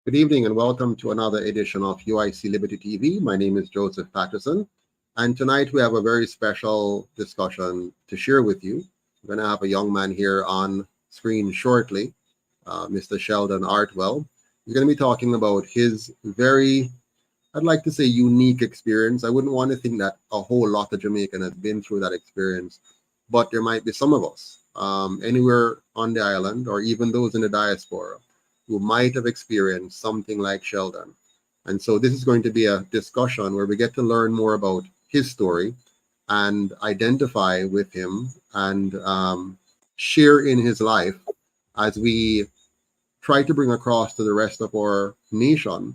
Good evening and welcome to another edition of UIC Liberty TV. My name is Joseph Patterson, and tonight we have a very special discussion to share with you. We're going to have a young man here on screen shortly, Mr. Sheldon Artwell. He's going to be talking about his very, I'd like to say, unique experience. I wouldn't want to think that a whole lot of Jamaican has been through that experience, but there might be some of us anywhere on the island or even those in the diaspora who might have experienced something like Sheldon. And so this is going to be a discussion where we get to learn more about his story and identify with him and share in his life as we try to bring across to the rest of our nation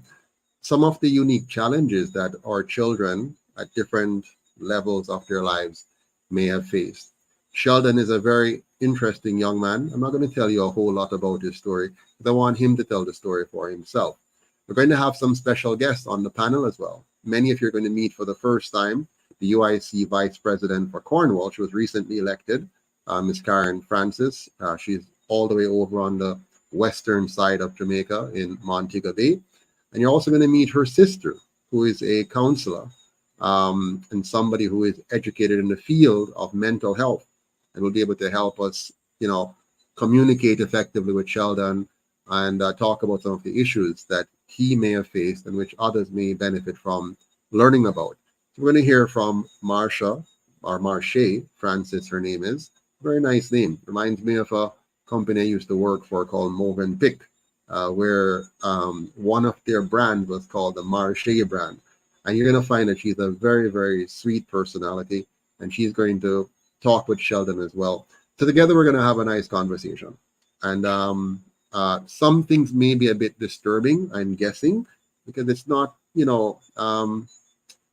some of the unique challenges that our children at different levels of their lives may have faced. Sheldon is a very interesting young man. I'm not going to tell you a whole lot about his story because I want him to tell the story for himself. We're going to have some special guests on the panel as well. Many of you are going to meet for the first time the UIC Vice President for Cornwall. She was recently elected, Ms. Karen Francis. She's all the way over on the western side of Jamaica in Montego Bay. And you're also going to meet her sister, who is a counselor and somebody who is educated in the field of mental health and will be able to help us, communicate effectively with Sheldon and talk about some of the issues that he may have faced and which others may benefit from learning about. So we're going to hear from Marsha, or Marche Francis, her name is. Very nice name. Reminds me of a company I used to work for called Movenpick, where one of their brands was called the Marche brand. And you're going to find that she's a very, very sweet personality, and she's going to talk with Sheldon as well. So together we're going to have a nice conversation. And some things may be a bit disturbing, I'm guessing, because it's not,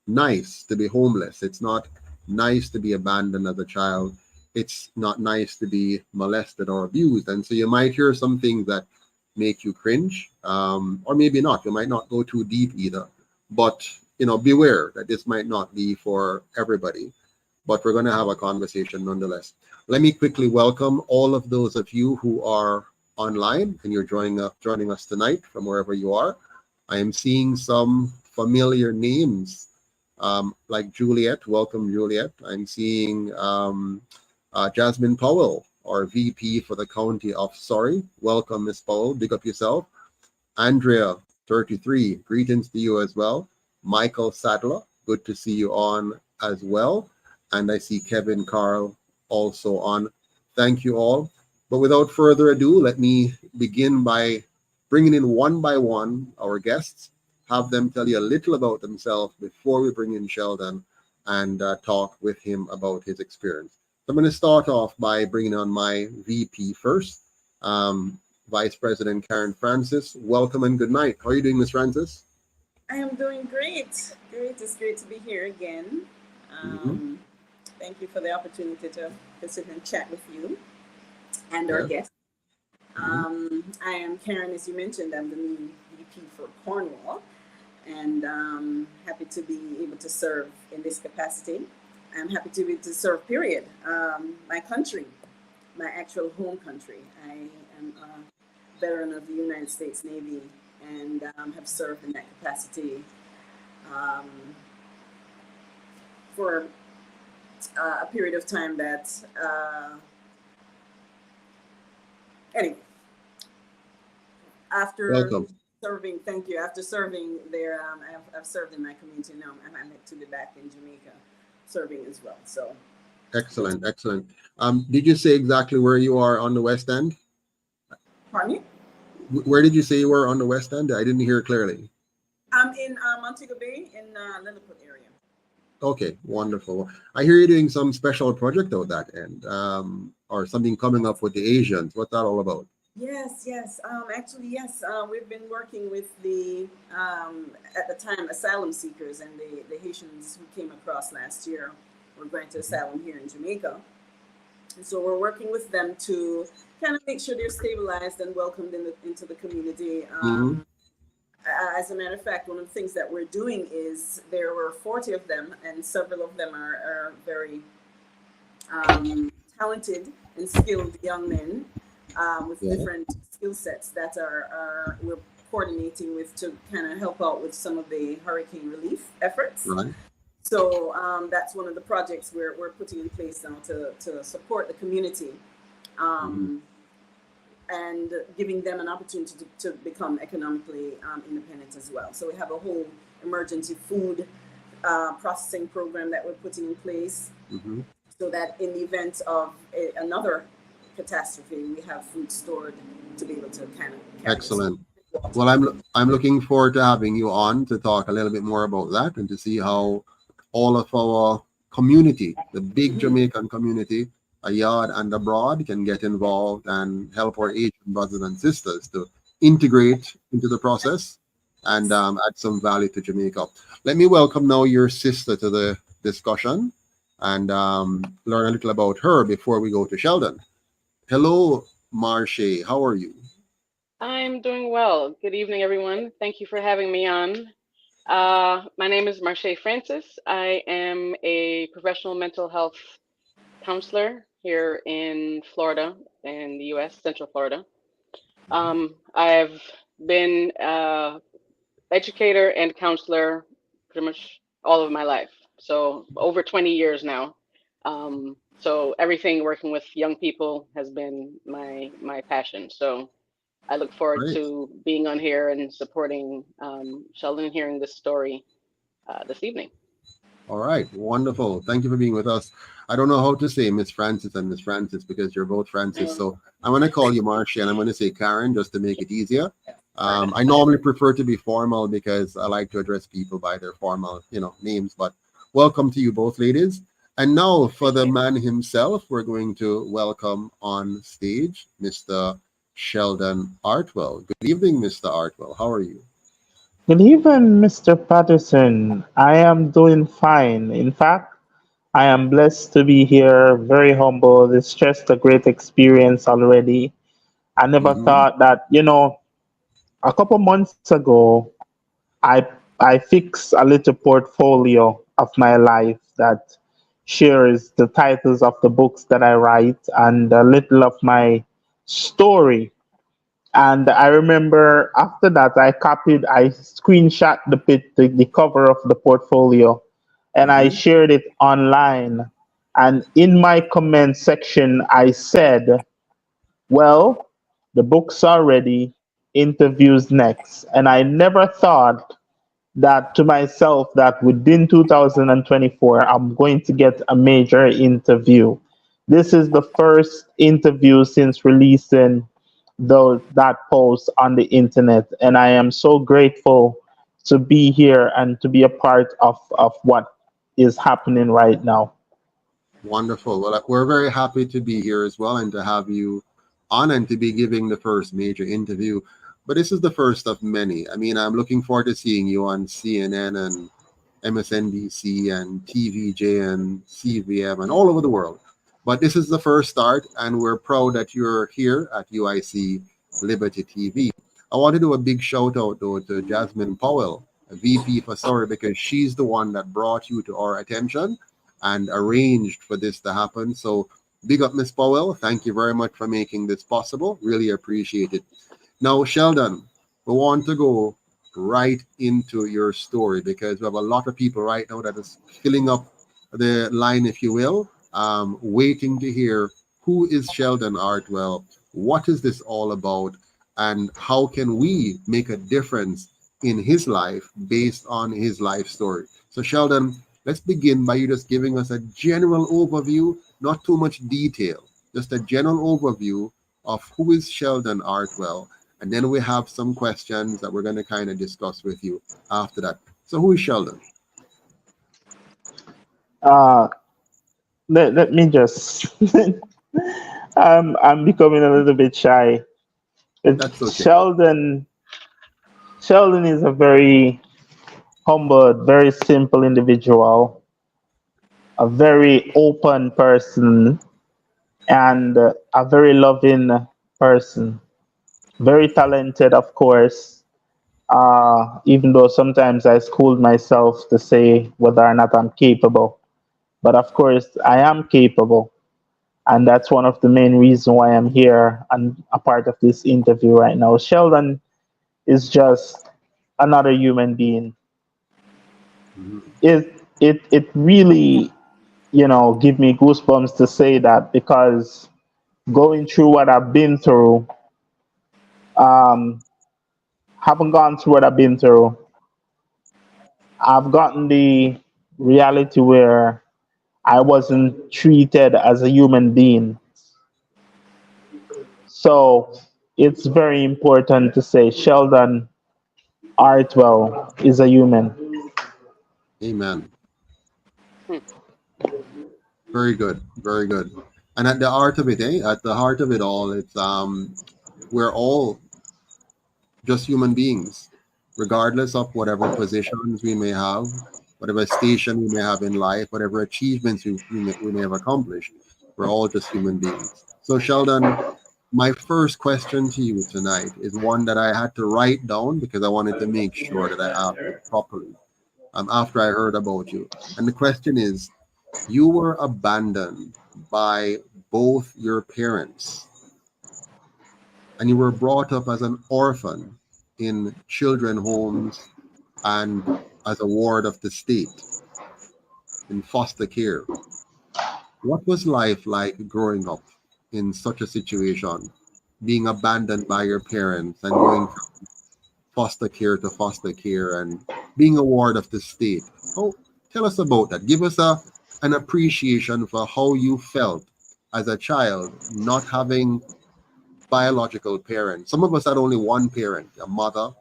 nice to be homeless. It's not nice to be abandoned as a child. It's not nice to be molested or abused. And so you might hear some things that make you cringe, or maybe not. You might not go too deep either. But, beware that this might not be for everybody. But we're going to have a conversation nonetheless. Let me quickly welcome all of those of you who are online and you're joining us tonight from wherever you are. I am seeing some familiar names like Juliet. Welcome, Juliet. I'm seeing Jasmine Powell, our VP for the County of Surrey. Welcome, Miss Powell. Big up yourself. Andrea, 33. Greetings to you as well. Michael Sadler, good to see you on as well. And I see Kevin Carl also on. Thank you all. But without further ado, let me begin by bringing in one by one our guests, have them tell you a little about themselves before we bring in Sheldon and talk with him about his experience. So I'm going to start off by bringing on my VP first, Vice President Karen Francis. Welcome and good night. How are you doing, Ms. Francis? I am doing great. Great. It's great to be here again. Thank you for the opportunity to sit and chat with you and our guests. I am Karen, as you mentioned. I'm the new VP for Cornwall, and happy to be able to serve in this capacity. I'm happy to be able to serve, period. My country, my actual home country. I am a veteran of the United States Navy and have served in that capacity for a period of time that, anyway, after serving, thank you, after serving there, I've served in my community now. I'm happy to be back in Jamaica serving as well. So excellent. Did you say exactly where you are on the West End? Pardon me? Where did you say you were on the West End? I didn't hear clearly. I'm in Montego Bay in Lilliput area. Okay, wonderful. I hear you're doing some special project out that end, or something coming up with the Asians. What's that all about? Yes. Actually, yes. We've been working with the, at the time, asylum seekers and the Haitians who came across last year were granted asylum here in Jamaica. And so we're working with them to kind of make sure they're stabilized and welcomed into the community. As a matter of fact, one of the things that we're doing is there were 40 of them, and several of them are very talented and skilled young men with different skill sets that we're coordinating with to kind of help out with some of the hurricane relief efforts. Right. So that's one of the projects we're putting in place now to support the community. And giving them an opportunity to become economically independent as well. So we have a whole emergency food processing program that we're putting in place, so that in the event of another catastrophe, we have food stored to be able to kind of carry. Excellent. Well, I'm looking forward to having you on to talk a little bit more about that and to see how all of our community, the big Jamaican community, yard and abroad, can get involved and help our Asian brothers and sisters to integrate into the process and add some value to Jamaica. Let me welcome now your sister to the discussion and learn a little about her before we go to Sheldon. Hello, Marche. How are you? I'm doing well. Good evening, everyone. Thank you for having me on. My name is Marche Francis. I am a professional mental health counselor here in Florida, in the U.S., Central Florida. I've been educator and counselor pretty much all of my life, so over 20 years now. So everything working with young people has been my passion. So I look forward Great. to being on here and supporting Sheldon, hearing this story this evening. All right, wonderful. Thank you for being with us. I don't know how to say Miss Francis and Miss Francis because you're both Francis. So I'm going to call you Marcia and I'm going to say Karen just to make it easier. I normally prefer to be formal because I like to address people by their formal, names. But welcome to you both, ladies. And now for the man himself, we're going to welcome on stage Mr. Sheldon Artwell. Good evening, Mr. Artwell. How are you? Good evening, Mr. Patterson. I am doing fine. In fact, I am blessed to be here, very humble. It's just a great experience already. I never thought that, a couple months ago, I I fixed a little portfolio of my life that shares the titles of the books that I write and a little of my story. And I remember after that, I screenshot the cover of the portfolio and I Mm-hmm. shared it online. And in my comment section, I said, well, the book's are ready, interviews next. And I never thought that to myself that within 2024, I'm going to get a major interview. This is the first interview since releasing that post on the internet, and I am so grateful to be here and to be a part of what is happening right now. Wonderful. Well, we're very happy to be here as well and to have you on and to be giving the first major interview. But this is the first of many. I mean, I'm looking forward to seeing you on CNN and MSNBC and TVJ and CVM and all over the world. But this is the first start, and we're proud that you're here at UIC Liberty TV. I want to do a big shout out, though, to Jasmine Powell, a VP for Sorry, because she's the one that brought you to our attention and arranged for this to happen. So big up, Miss Powell. Thank you very much for making this possible. Really appreciate it. Now, Sheldon, we want to go right into your story because we have a lot of people right now that is filling up the line, if you will, waiting to hear who is Sheldon Artwell, what is this all about, and how can we make a difference in his life based on his life story. So, Sheldon, let's begin by you just giving us a general overview, not too much detail, just a general overview of who is Sheldon Artwell. And then we have some questions that we're going to kind of discuss with you after that. So who is Sheldon? Uh, let me just, I'm becoming a little bit shy. That's okay. Sheldon is a very humble, very simple individual, a very open person, and a very loving person. Very talented, of course, even though sometimes I schooled myself to say whether or not I'm capable. But of course, I am capable. And that's one of the main reasons why I'm here and a part of this interview right now. Sheldon is just another human being. Mhm. It really, give me goosebumps to say that, because going through what I've been through, um, haven't gone through what I've been through, I've gotten the reality where I wasn't treated as a human being. So it's very important to say Sheldon Artwell is a human. Amen. Hmm. Very good. Very good. And at the heart of it, at the heart of it all, it's we're all just human beings, regardless of whatever positions we may have, whatever station we may have in life, whatever achievements we may have accomplished. We're all just human beings. So, Sheldon, my first question to you tonight is one that I had to write down because I wanted to make sure that I asked it properly after I heard about you. And the question is, you were abandoned by both your parents and you were brought up as an orphan in children homes and as a ward of the state in foster care. What was life like growing up in such a situation, being abandoned by your parents and going from foster care to foster care and being a ward of the state? Oh, tell us about that. Give us an appreciation for how you felt as a child not having biological parents. Some of us had only one parent, a mother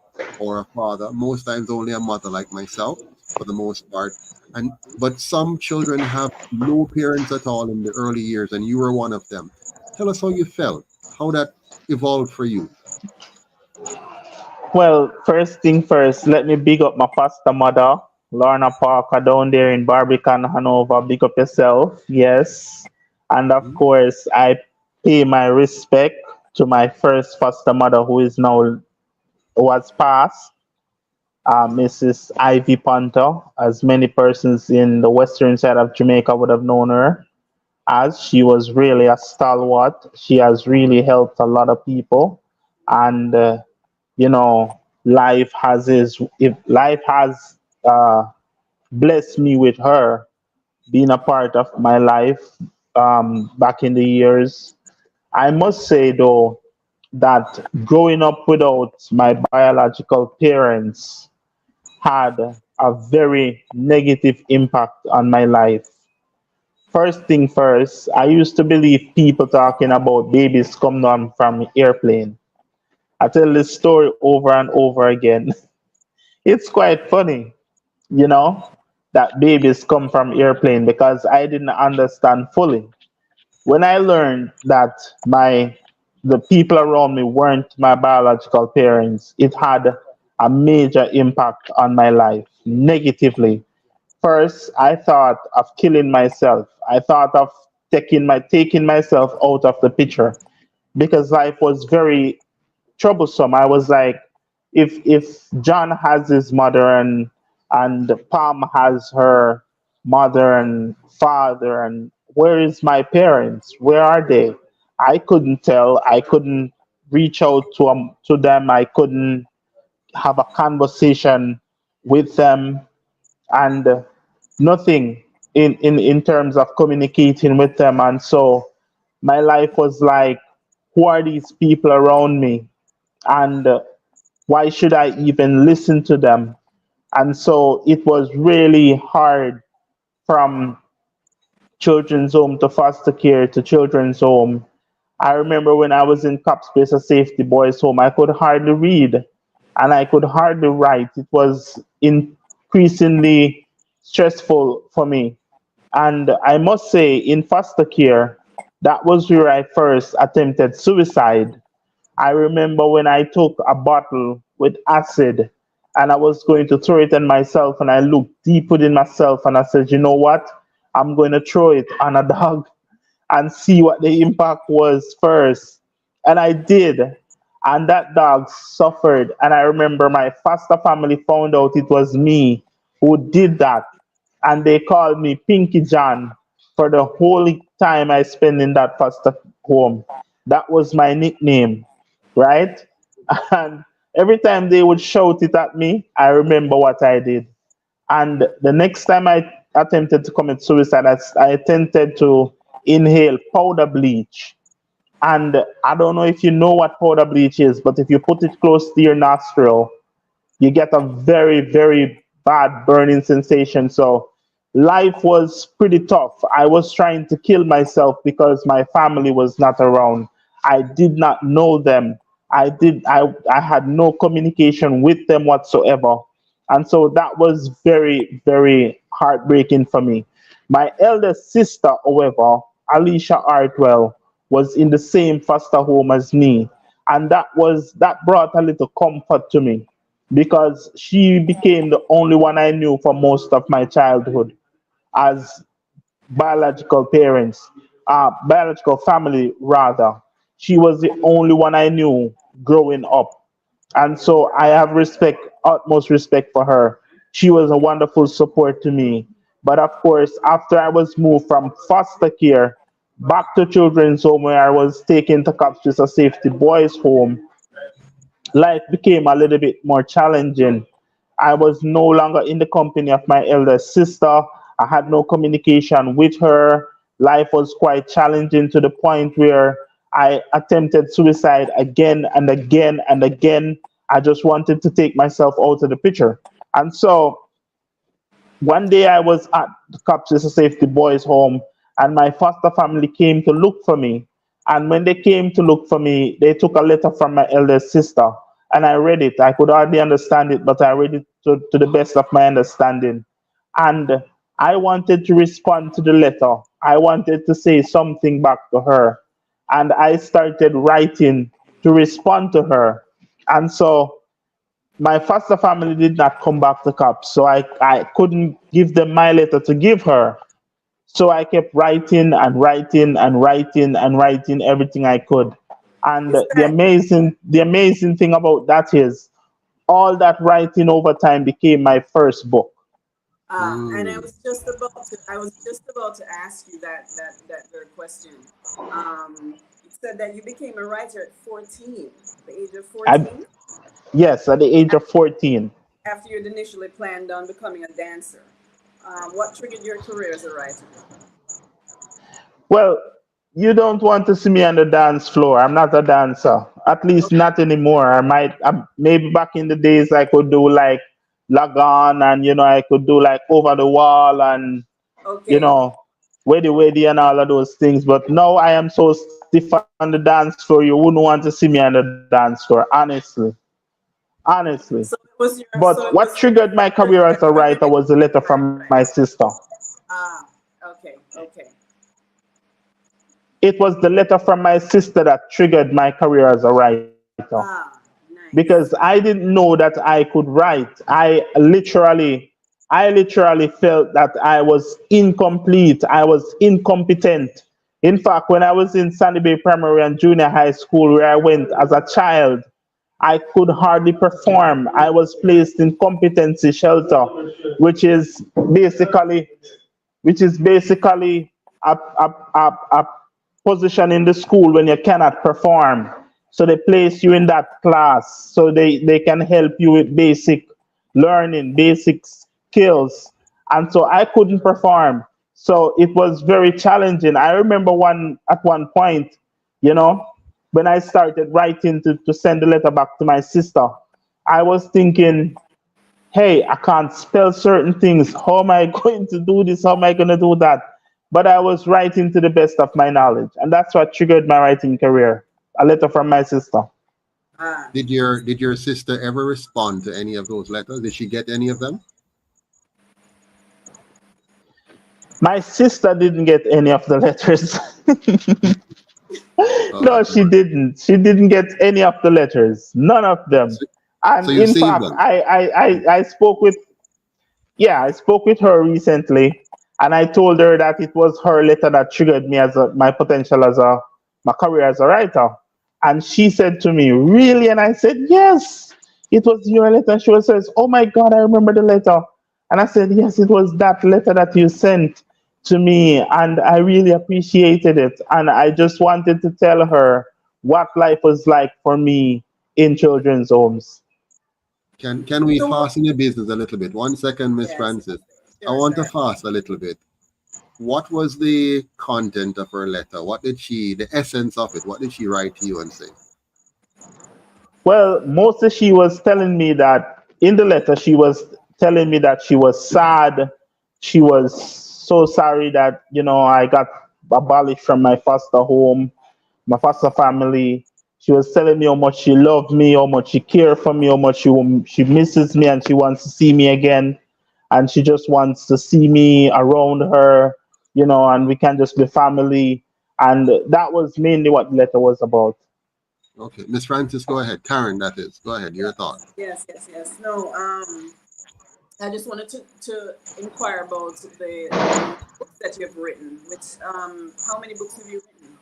or a father. Most times only a mother, like myself, for the most part. And but some children have no parents at all in the early years, and you were one of them. Tell us how you felt, how that evolved for you. Well, first thing first, let me big up my foster mother, Lorna Parker, down there in Barbican, Hanover. Big up yourself, yes. And of Mhm. course, I pay my respect to my first foster mother, who has passed, Mrs. Ivy Ponto, as many persons in the western side of Jamaica would have known her, as she was really a stalwart. She has really helped a lot of people, and you know, life has blessed me with her being a part of my life back in the years. I must say though that growing up without my biological parents had a very negative impact on my life. First thing first, I used to believe people talking about babies come down from airplane. I tell this story over and over again. It's quite funny, you know, that babies come from airplane, because I didn't understand fully. When I learned that my the people around me weren't my biological parents, it had a major impact on my life negatively. First, I thought of killing myself. I thought of taking myself out of the picture, because life was very troublesome. I was like, if John has his mother, and Pam has her mother and father, and where is my parents? Where are they? I couldn't tell. I couldn't reach out to them. I couldn't have a conversation with them, and nothing in terms of communicating with them. And so my life was like, who are these people around me? And why should I even listen to them? And so it was really hard, from children's home to foster care to children's home. I remember when I was in Cop Space, a safety boys home, I could hardly read and I could hardly write. It was increasingly stressful for me. And I must say, in foster care, that was where I first attempted suicide. I remember when I took a bottle with acid and I was going to throw it on myself, and I looked deep within myself and I said, you know what? I'm going to throw it on a dog and see what the impact was first. And I did. And that dog suffered. And I remember my foster family found out it was me who did that. And they called me Pinky John for the whole time I spent in that foster home. That was my nickname, right? And every time they would shout it at me, I remember what I did. And the next time I attempted to commit suicide, I attempted to inhale powder bleach. And I don't know if you know what powder bleach is, but if you put it close to your nostril, you get a very, very bad burning sensation. So life was pretty tough. I was trying to kill myself because my family was not around. I did not know them. I had no communication with them whatsoever. And so that was very, very heartbreaking for me. My eldest sister, however, Alicia Artwell, was in the same foster home as me. And that brought a little comfort to me because she became the only one I knew for most of my childhood as biological parents, biological family rather. She was the only one I knew growing up. And so I have respect, utmost respect for her. She was a wonderful support to me. But of course, after I was moved from foster care back to children's home where I was taken to Cops a Safety Boys Home, life became a little bit more challenging. I was no longer in the company of my elder sister. I had no communication with her. Life was quite challenging to the point where I attempted suicide again and again and again. I just wanted to take myself out of the picture. And so one day I was at the Cops Safety Boys Home, and my foster family came to look for me. And when they came to look for me, they took a letter from my eldest sister, and I read it. I could hardly understand it, but I read it to the best of my understanding. And I wanted to respond to the letter. I wanted to say something back to her. And I started writing to respond to her. And so my foster family did not come back to Cops, so I couldn't give them my letter to give her. So I kept writing and writing and writing and writing everything I could. And Is that the amazing thing about that is all that writing over time became my first book. and I Mm. was just about to ask you that very question. You said that you became a writer at 14, the age of I 14, Yes, at the age of 14. after you'd initially planned on becoming a dancer. What triggered your career as a writer? Well, you don't want to see me on the dance floor. I'm not a dancer. At least Okay, not anymore. Maybe back in the days I could do like Lagan, and I could do like Over the Wall and you okay. know Weddy Weddy and all of those things. But now I am so stiff on the dance floor, you wouldn't want to see me on the dance floor, honestly. But So it what was your triggered my career first as a writer extravaganza, was a letter from my right? sister. Ah, okay, okay. It was the letter from my sister that triggered my career as a writer. Ah, Because I nice. didn't know that I could write. I literally felt that I was incomplete. I was incompetent. In fact, when I was in Sandy Bay Primary and Junior High School, where I went as a child, I could hardly perform. I was placed in competency shelter, which is basically which is basically a position in the school when you cannot perform. So they place you in that class so they can help you with basic learning, basic skills. And so I couldn't perform. So it was very challenging. I remember at one point, you know, when I started writing to send the letter back to my sister, I was thinking, hey, I can't spell certain things. How am I going to do this? How am I going to do that? But I was writing to the best of my knowledge. And that's what triggered my writing career. A letter from my sister. Ah, Did your sister ever respond to any of those letters? Did she get any of them? My sister didn't get any of the letters. Oh, No, she didn't. She didn't get any of the letters. None of them. so, so And you in saved fact, them. I spoke with, yeah, I spoke with her recently, and I told her that it was her letter that triggered me as my potential as my career as a writer. And she said to me, "Really?" And I said, "Yes, it was your letter." And she says, "Oh my God, I remember the letter." And I said, "Yes, it was that letter that you sent to me, and I really appreciated it. And I just wanted to tell her what life was like for me in children's homes." Can we So, fasten your business a little bit? 1 second, Miss yes, Francis. I sure, want to sure. fast a little bit. What was the content of her letter? What did she, the essence of it? What did she write to you and say? Well, mostly she was telling me that in the letter, she was telling me that she was sad. She was so sorry that, I got abolished from my foster home, my foster family. She was telling me how much she loved me, how much she cared for me, how much she misses me, and she wants to see me again. And she just wants to see me around her, and we can just be family. And that was mainly what the letter was about. Okay, Miss Francis, go ahead. Karen, that is. Go ahead. Your thought. Yes. No, I just wanted to inquire about the books that you've written. Which how many books have you written?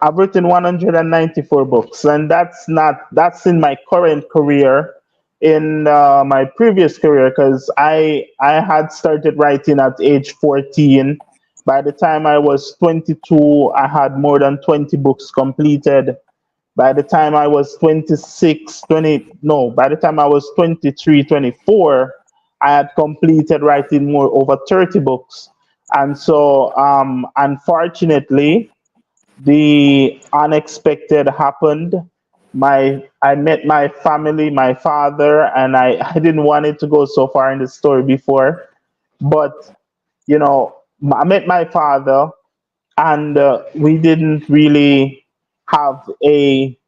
I've written 194 books, and that's in my current career. In my previous career, because I had started writing at age 14. By the time I was 22, I had more than 20 books completed. By the time I was 26, 20, no, by the time I was 23, 24, I had completed writing more over 30 books. And so, unfortunately, the unexpected happened. I met my family, my father, and I didn't want it to go so far in the story before, but I met my father, and we didn't really have a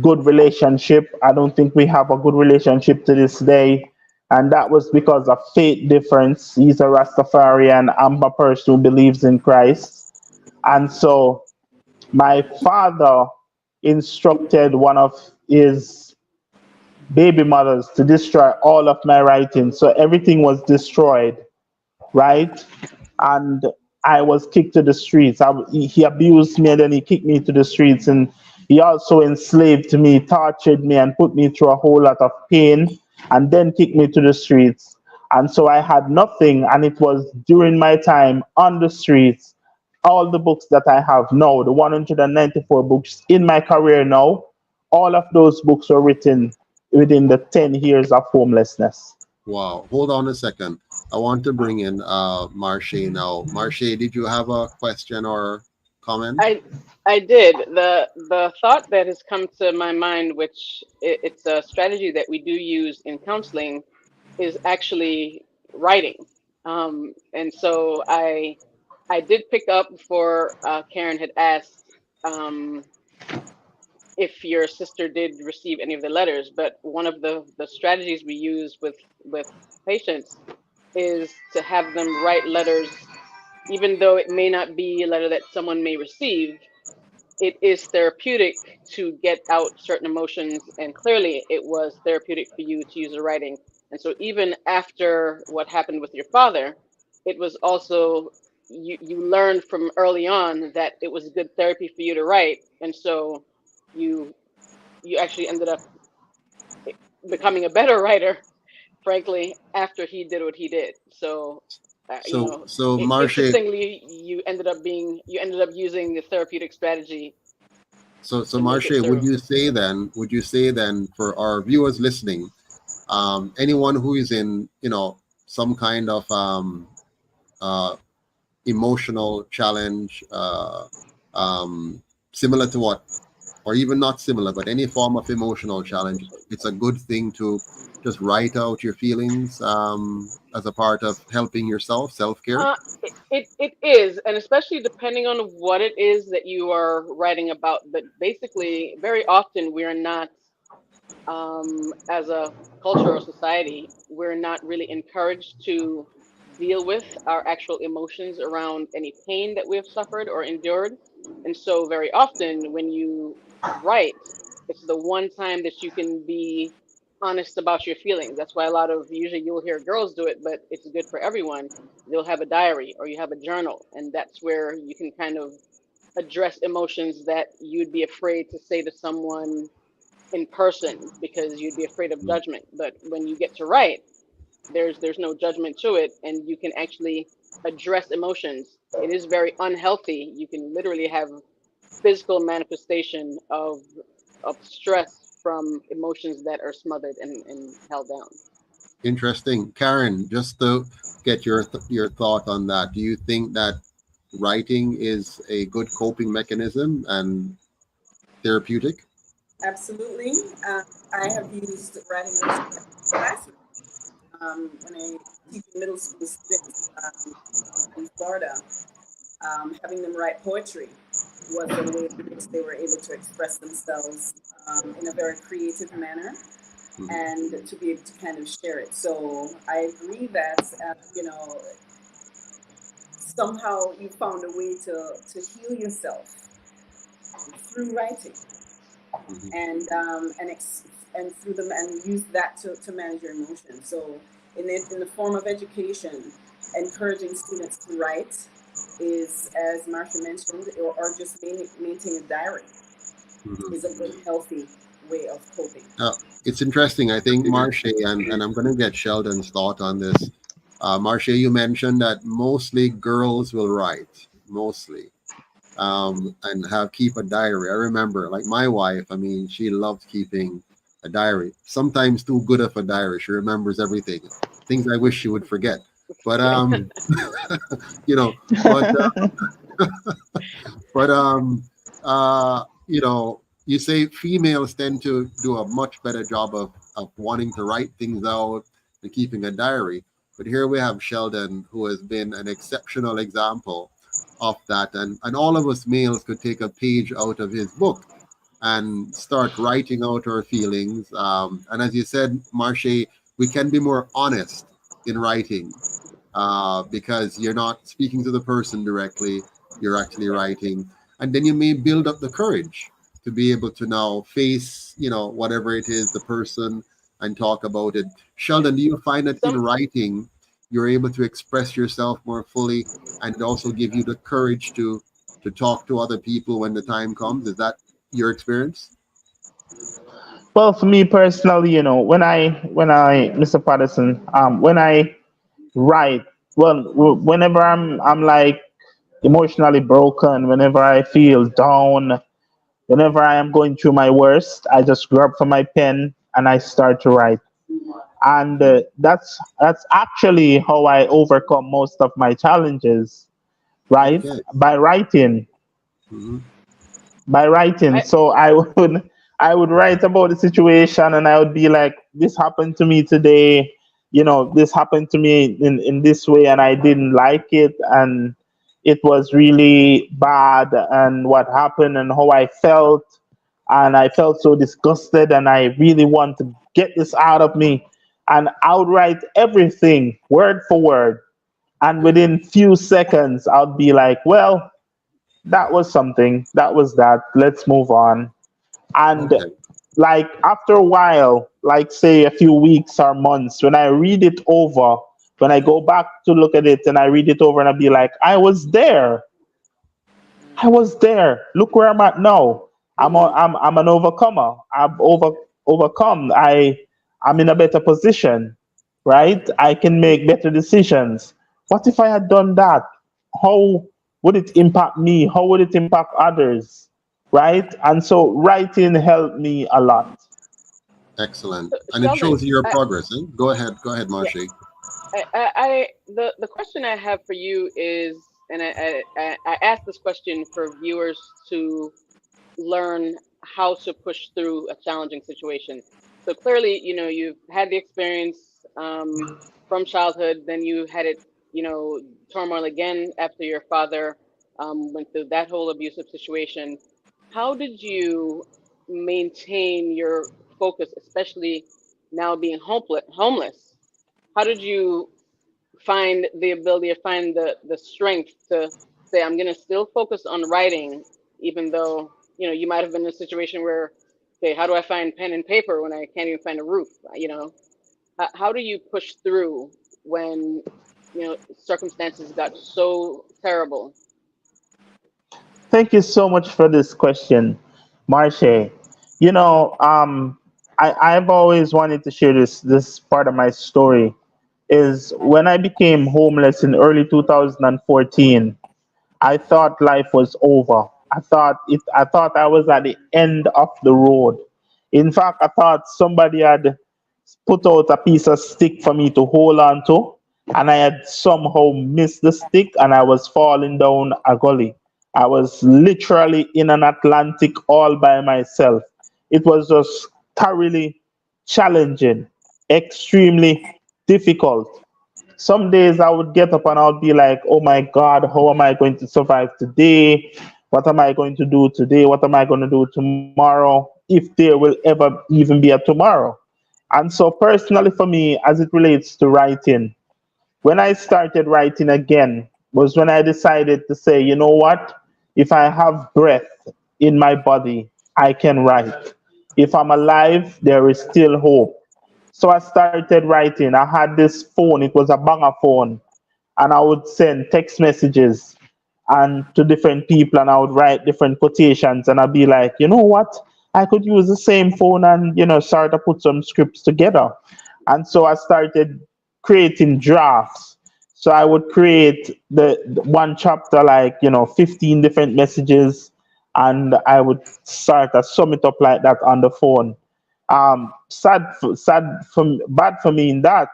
good relationship. I don't think we have a good relationship to this day. And that was because of faith difference. He's a Rastafarian. I'm a person who believes in Christ. And so my father instructed one of his baby mothers to destroy all of my writing. So everything was destroyed, right? And I was kicked to the streets. He abused me and then he kicked me to the streets. And he also enslaved me, tortured me, and put me through a whole lot of pain and then kicked me to the streets. And so I had nothing. And it was during my time on the streets, all the books that I have now, the 194 books in my career now, all of those books were written within the 10 years of homelessness. Wow. Hold on a second. I want to bring in Marche now. Marche, did you have a question or comment? I I did. The thought that has come to my mind, which it's a strategy that we do use in counseling, is actually writing. And so I did pick up before Karen had asked if your sister did receive any of the letters, but one of the strategies we use with patients is to have them write letters, even though it may not be a letter that someone may receive. It is therapeutic to get out certain emotions, and clearly it was therapeutic for you to use the writing. And so even after what happened with your father, it was also you learned from early on that it was good therapy for you to write, and so you you actually ended up becoming a better writer, frankly, after he did what he did. So So Marche, interestingly, you ended up using the therapeutic strategy so to make Marche, it serve. would you say then for our viewers listening, anyone who is in, some kind of uh, emotional challenge, similar to what, or even not similar, but any form of emotional challenge, it's a good thing to just write out your feelings as a part of helping yourself, self-care. It is, and especially depending on what it is that you are writing about. But basically, very often we are not, as a culture or society, we're not really encouraged to deal with our actual emotions around any pain that we have suffered or endured. And so, very often, when you write, it's the one time that you can be honest about your feelings. That's why a lot of usually you'll hear girls do it, but it's good for everyone. They'll have a diary or you have a journal, and that's where you can kind of address emotions that you'd be afraid to say to someone in person because you'd be afraid of judgment. But when you get to write, there's no judgment to it, and you can actually address emotions. It is very unhealthy. You can literally have physical manifestation of stress from emotions that are smothered and held down. Interesting. Karen, just to get your thought on that, do you think that writing is a good coping mechanism and therapeutic? Absolutely. I have used writing as a classroom when I teach middle school students in Florida. Having them write poetry was a way in which they were able to express themselves in a very creative manner and to be able to kind of share it. So I agree that, somehow you found a way to heal yourself through writing and and through them and use that to manage your emotions. So in the form of education, encouraging students to write is, as Marcia mentioned, or just maintain a diary is a good, healthy way of coping. It's interesting. I think Marche, and I'm going to get Sheldon's thought on this. Marche, you mentioned that mostly girls will write, mostly, and keep a diary. I remember, like my wife, I mean, she loved keeping a diary. Sometimes too good of a diary. She remembers everything, things I wish she would forget. But you know, but but you say females tend to do a much better job of wanting to write things out and keeping a diary. But here we have Sheldon, who has been an exceptional example of that. And all of us males could take a page out of his book and start writing out our feelings. And as you said, Marche, we can be more honest in writing because you're not speaking to the person directly, you're actually writing. And then you may build up the courage to be able to now face, whatever it is, the person, and talk about it. Sheldon, do you find that in writing, you're able to express yourself more fully and also give you the courage to talk to other people when the time comes? Is that your experience? Well, for me personally, when I, Mr. Patterson, when I write, well, whenever I'm like emotionally broken, whenever I feel down, whenever I am going through my worst, I just grab for my pen and I start to write. And that's actually how I overcome most of my challenges, right? Okay. By writing. Hmm. By writing. I, So I would write about the situation and I would be like, this happened to me today, this happened to me in this way and I didn't like it and it was really bad and what happened and how I felt and I felt so disgusted and I really want to get this out of me. And I would write everything word for word. And within few seconds, I'd be like, well, that was something. That was that. Let's move on. And Okay. like after a while, like say a few weeks or months, when I read it over, when I go back to look at it and I read it over and I'll be like, I was there. I was there. Look where I'm at now. I'm an overcomer. Overcome. I'm in a better position, right? I can make better decisions. What if I had done that? How would it impact me? How would it impact others? Right? And so writing helped me a lot. Excellent. And it Sheldon, shows your progress. Eh? Go ahead, yeah, Marche. the question I have for you is, and I asked this question for viewers to learn how to push through a challenging situation. So clearly, you've had the experience from childhood, then you had it, turmoil again after your father went through that whole abusive situation. How did you maintain your focus, especially now being homeless? How did you find the ability to find the strength to say, I'm going to still focus on writing, even though, you might have been in a situation where, okay, how do I find pen and paper when I can't even find a roof? How do you push through when, circumstances got so terrible? Thank you so much for this question, Marche. I've always wanted to share this part of my story is when I became homeless in early 2014, I thought life was over. I thought I was at the end of the road. In fact, I thought somebody had put out a piece of stick for me to hold on to, and I had somehow missed the stick and I was falling down a gully. I was literally in an Atlantic all by myself. It was just thoroughly challenging, extremely difficult. Some days I would get up and I would be like, oh my God, how am I going to survive today? What am I going to do today? What am I going to do tomorrow? If there will ever even be a tomorrow. And so, personally, for me, as it relates to writing, when I started writing again, was when I decided to say, you know what? If I have breath in my body, I can write. If I'm alive, there is still hope. So I started writing. I had this phone, it was a banger phone, and I would send text messages and to different people and I would write different quotations and I'd be like, you know what? I could use the same phone and start to put some scripts together. And so I started creating drafts. So I would create the one chapter, like 15 different messages, and I would start to sum it up like that on the phone. Bad for me in that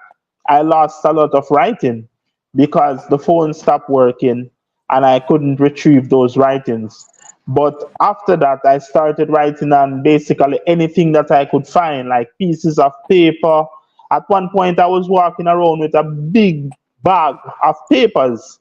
I lost a lot of writing because the phone stopped working and I couldn't retrieve those writings. But after that, I started writing on basically anything that I could find, like pieces of paper. At one point, I was walking around with a big bag of papers.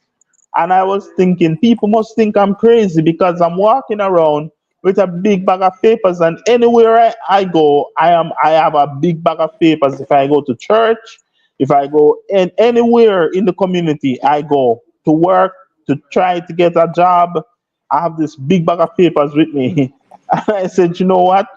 And I was thinking, people must think I'm crazy because I'm walking around with a big bag of papers. And anywhere I go, I have a big bag of papers. If I go to church, if I go anywhere in the community, I go to work, to try to get a job, I have this big bag of papers with me. And I said, you know what?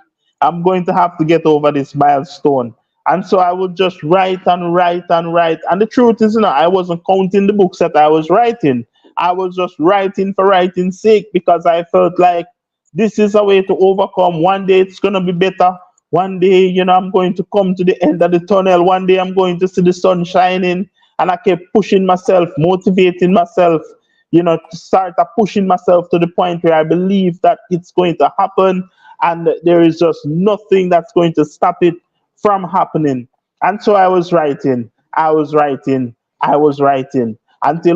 I'm going to have to get over this milestone. And so I would just write and write and write. And the truth is, I wasn't counting the books that I was writing. I was just writing for writing's sake because I felt like this is a way to overcome. One day it's going to be better. One day, I'm going to come to the end of the tunnel. One day I'm going to see the sun shining. And I kept pushing myself, motivating myself, to start pushing myself to the point where I believe that it's going to happen and there is just nothing that's going to stop it from happening. And so I was writing until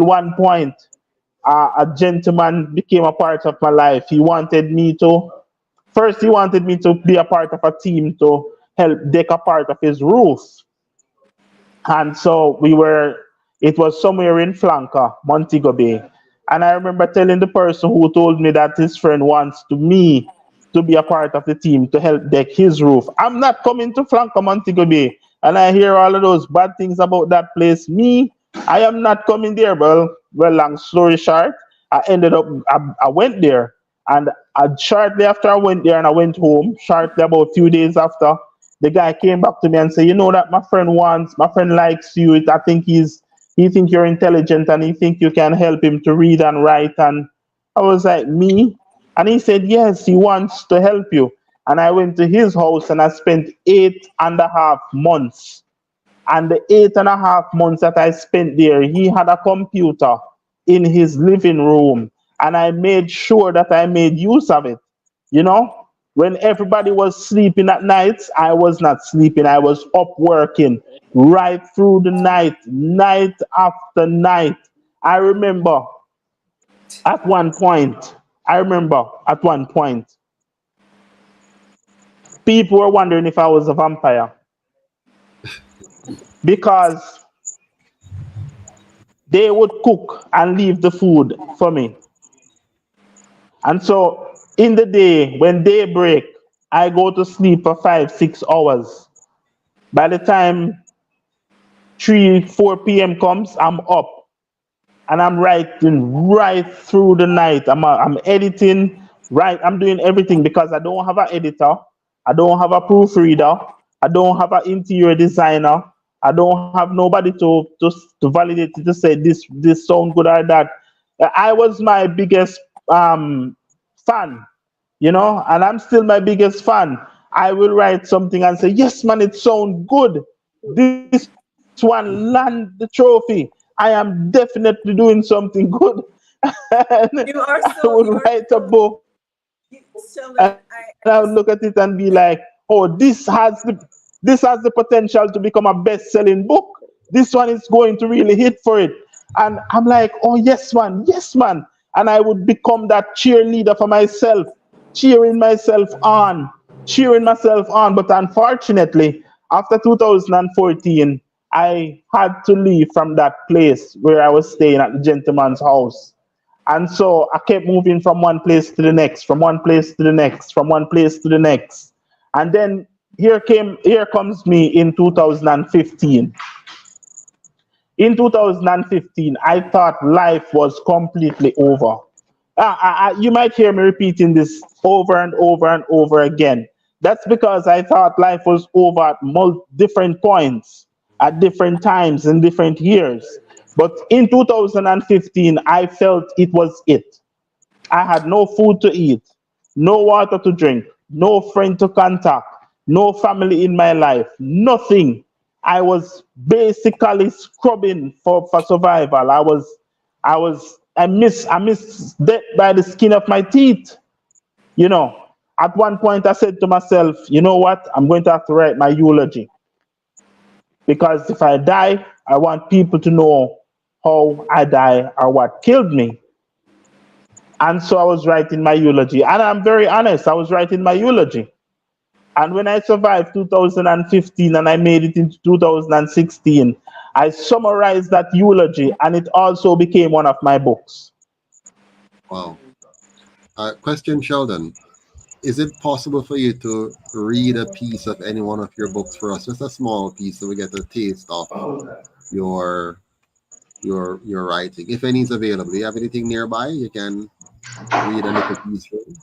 one point, a gentleman became a part of my life. He wanted me to be a part of a team to help deck a part of his roof. And so it was somewhere in Flanker, Montego Bay. And I remember telling the person who told me that his friend wants me to be a part of the team to help deck his roof. I'm not coming to Flanker, Montego Bay. And I hear all of those bad things about that place. I am not coming there. Well, long story short, I went there. And shortly after I went there and I went home, shortly about a few days after, the guy came back to me and said, that my friend likes you. I think he think you're intelligent and he think you can help him to read and write. And I was like, me? And he said, yes, he wants to help you. And I went to his house and I spent 8.5 months. And the 8.5 months that I spent there, he had a computer in his living room. And I made sure that I made use of it. When everybody was sleeping at night, I was not sleeping. I was up working right through the night after night. I remember at one point, people were wondering if I was a vampire because they would cook and leave the food for me. And so in the day, when day break, I go to sleep for 5-6 hours. By the time 3-4 p.m. comes, I'm up and I'm writing right through the night. I'm editing, I'm doing everything because I don't have an editor, I don't have a proofreader, I don't have an interior designer, I don't have nobody to validate it, to say this sound good or that. I was my biggest fan, and I'm still my biggest fan. I will write something and say, yes, man, it sounds good. This one land the trophy. I am definitely doing something good. You are I would write a book. Sheldon, and I would look at it and be like, oh, this has the potential to become a best-selling book. This one is going to really hit for it. And I'm like, oh yes, man, yes, man. And I would become that cheerleader for myself, cheering myself on, cheering myself on. But unfortunately, after 2014, I had to leave from that place where I was staying at the gentleman's house. And so I kept moving from one place to the next, from one place to the next, from one place to the next. And then here comes me in 2015. In 2015, I thought life was completely over. You might hear me repeating this over and over and over again. That's because I thought life was over at different points, at different times, in different years. But in 2015, I felt it was it. I had no food to eat, no water to drink, no friend to contact, no family in my life, nothing. I was basically scrubbing for survival. I miss death by the skin of my teeth. You know, at one point I said to myself, you know what? I'm going to have to write my eulogy because if I die, I want people to know how I die or what killed me. And so I was writing my eulogy. And I'm very honest, I was writing my eulogy. And when I survived 2015 and I made it into 2016, I summarized that eulogy and it also became one of my books. Wow. Question, Sheldon. Is it possible for you to read a piece of any one of your books for us? Just a small piece so we get a taste of your your writing. If any is available. Do you have anything nearby? You can read a little piece for me.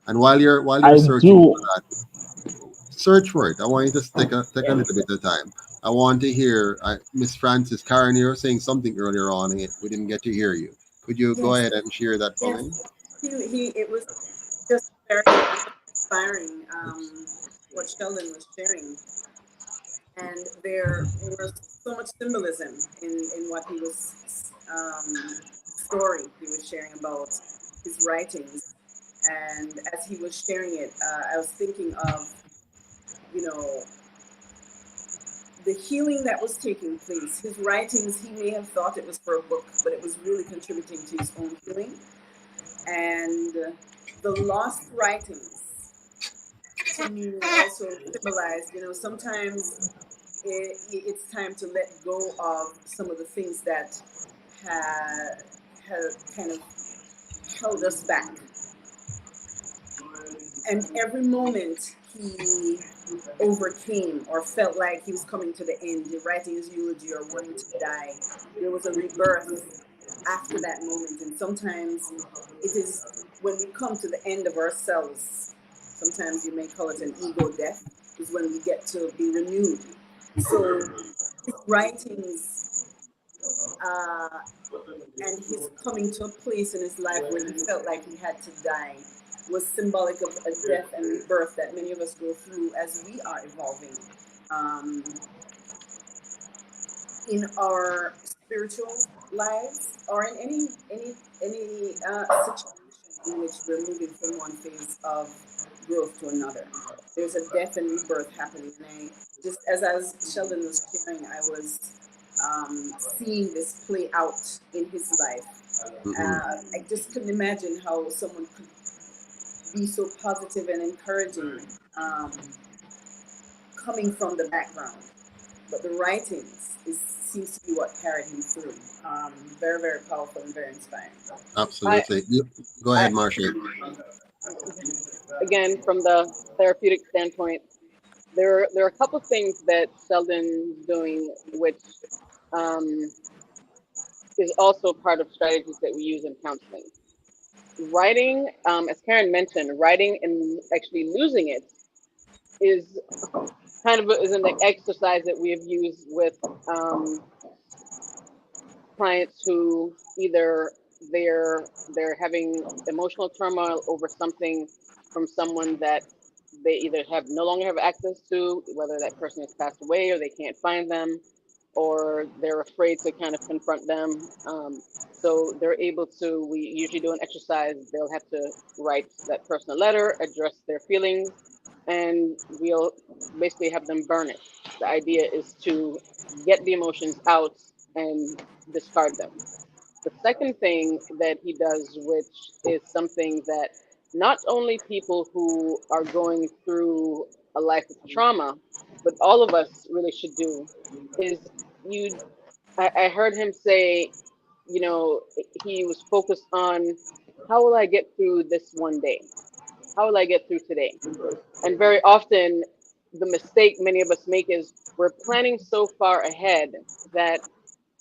And while you're I searching do. for that, search for it. I want you to take a little bit of time. I want to hear Miss Francis Karen. You were saying something earlier on. And we didn't get to hear you. Could you go Yes, ahead and share that for me? yes. It was just very inspiring what Sheldon was sharing, and there was so much symbolism in what he was story he was sharing about his writings. And as he was sharing it, I was thinking of, you know, the healing that was taking place. His writings, he may have thought it was for a book, but it was really contributing to his own healing. And the lost writings to me also symbolize, sometimes it's time to let go of some of the things that had kind of held us back. And every moment he overcame or felt like he was coming to the end, writing his eulogy or wanting to die, there was a rebirth after that moment. And sometimes it is when we come to the end of ourselves, sometimes you may call it an ego death, is when we get to be renewed. So his writings uh, and his coming to a place in his life where he felt like he had to die was symbolic of a death and rebirth that many of us go through as we are evolving um, in our spiritual lives or in any situation in which we're moving from one phase of growth to another. There's a death and rebirth happening, and as Sheldon was sharing, I was seeing this play out in his life. Mm-hmm. I just couldn't imagine how someone could be so positive and encouraging coming from the background. But the writings seems to be what carried him through. Very, very powerful and very inspiring. I, Absolutely. Go I ahead, Marcia. again, from the therapeutic standpoint, there are a couple of things that Sheldon's doing, which um, is also part of strategies that we use in counseling. Writing, as Karen mentioned, writing and actually losing it is is an exercise that we have used with clients who either they're having emotional turmoil over something from someone that they either have no longer have access to, whether that person has passed away or they can't find them, or they're afraid to kind of confront them. So they're able to, we usually do an exercise, they'll have to write that person a letter, address their feelings, and we'll basically have them burn it. The idea is to get the emotions out and discard them. The second thing that he does, which is something that not only people who are going through a life of trauma, but all of us really should do, is you. I heard him say, you know, he was focused on how will I get through this one day? How will I get through today? And very often, the mistake many of us make is we're planning so far ahead that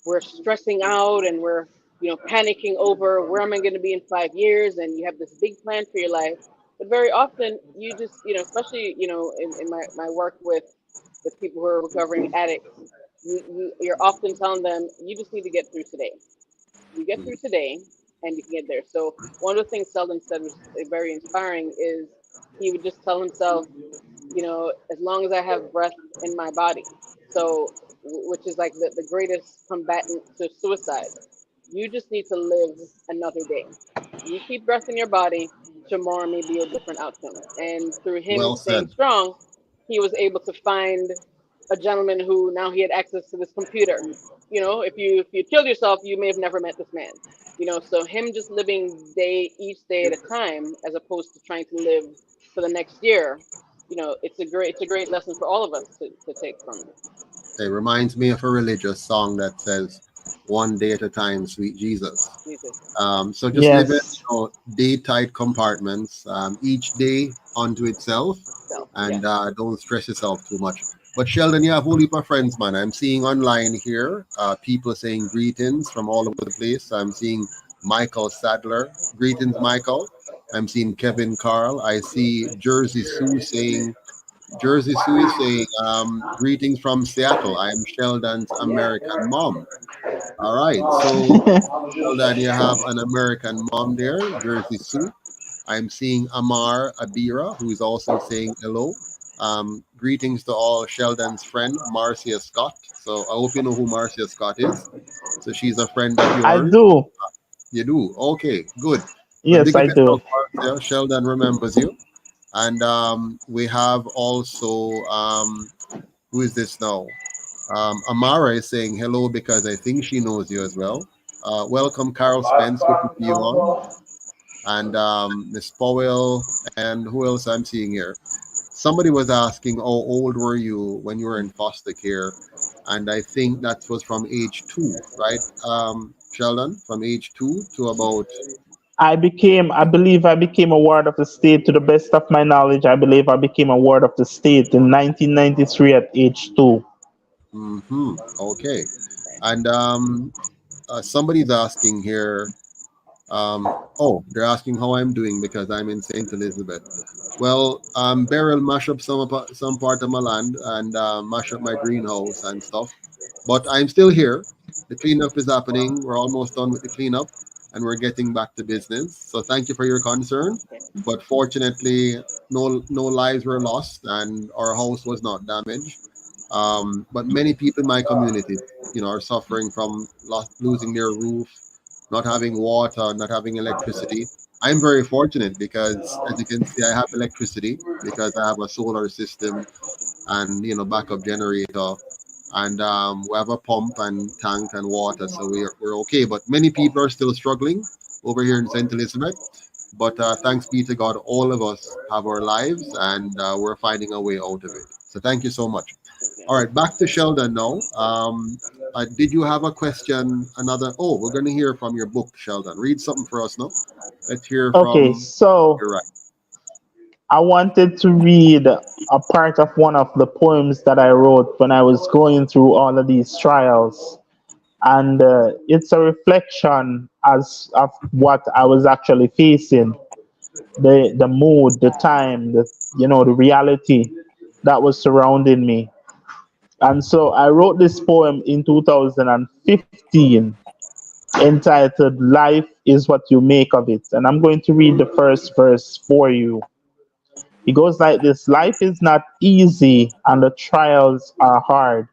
we're stressing out and we're, you know, panicking over where am I going to be in 5 years, and you have this big plan for your life. But very often you just, you know, especially, you know, in my work with people who are recovering addicts, you're often telling them you just need to get through today. You get through today and you can get there. So one of the things Sheldon said was very inspiring is he would just tell himself, you know, as long as I have breath in my body. So, which is like the greatest combatant to suicide. You just need to live another day. You keep breath in your body, tomorrow may be a different outcome. And through him Well staying said. strong, he was able to find a gentleman who now he had access to this computer. You know, if you killed yourself, you may have never met this man. You know, so him just living day each day at a time, as opposed to trying to live for the next year. You know, it's a great lesson for all of us to take from it. It reminds me of a religious song that says, "One day at a time, sweet Jesus." Jesus. So just live it, Yes. day tight compartments, each day unto itself, So yeah. and don't stress yourself too much. But Sheldon, you have a whole heap of friends, man. I'm seeing online here, people saying greetings from all over the place. I'm seeing Michael Sadler. Greetings, Michael. I'm seeing Kevin Carl. I see Jersey Sue is saying, greetings from Seattle. I am Sheldon's American mom. All right. So, Sheldon, you have an American mom there, Jersey Sue. I'm seeing Amar Abira, who is also saying hello. Greetings to all Sheldon's friend, Marcia Scott. So, I hope you know who Marcia Scott is. So, she's a friend of I yours. do. You do? Okay, good. Well, Yes, big up I do. yourself, Marcia. Sheldon remembers you. And we have also, who is this now? Amara is saying hello because I think she knows you as well. Welcome, Carol Spence. Good to see you on. And Miss Powell. And who else I'm seeing here? Somebody was asking, how old were you when you were in foster care? And I think that was from age 2, right, Sheldon? From age 2 to about. I believe I became a ward of the state. To the best of my knowledge, I believe I became a ward of the state in 1993 at age 2. Okay. And somebody's asking here. They're asking how I'm doing because I'm in St. Elizabeth. Well, Beryl mash up some part of my land and mash up my greenhouse and stuff. But I'm still here. The cleanup is happening. We're almost done with the cleanup, and we're getting back to business. So thank you for your concern. But fortunately, no lives were lost, and our house was not damaged. But many people in my community, are suffering from losing their roof, not having water, not having electricity. I'm very fortunate because, as you can see, I have electricity because I have a solar system and backup generator, and we have a pump and tank and water, so we're okay. But many people are still struggling over here in St. Elizabeth. But thanks be to God, all of us have our lives, and we're finding a way out of it. So thank you so much. All right, back to Sheldon now. Did you have a question? Another? Oh, we're going to hear from your book, Sheldon. Read something for us now. Let's hear Okay, from. so You're right. I wanted to read a part of one of the poems that I wrote when I was going through all of these trials. And it's a reflection as of what I was actually facing, the mood, the time, the reality that was surrounding me. And so I wrote this poem in 2015 entitled Life is What You Make of It. And I'm going to read the first verse for you. It goes like this: Life is not easy and the trials are hard.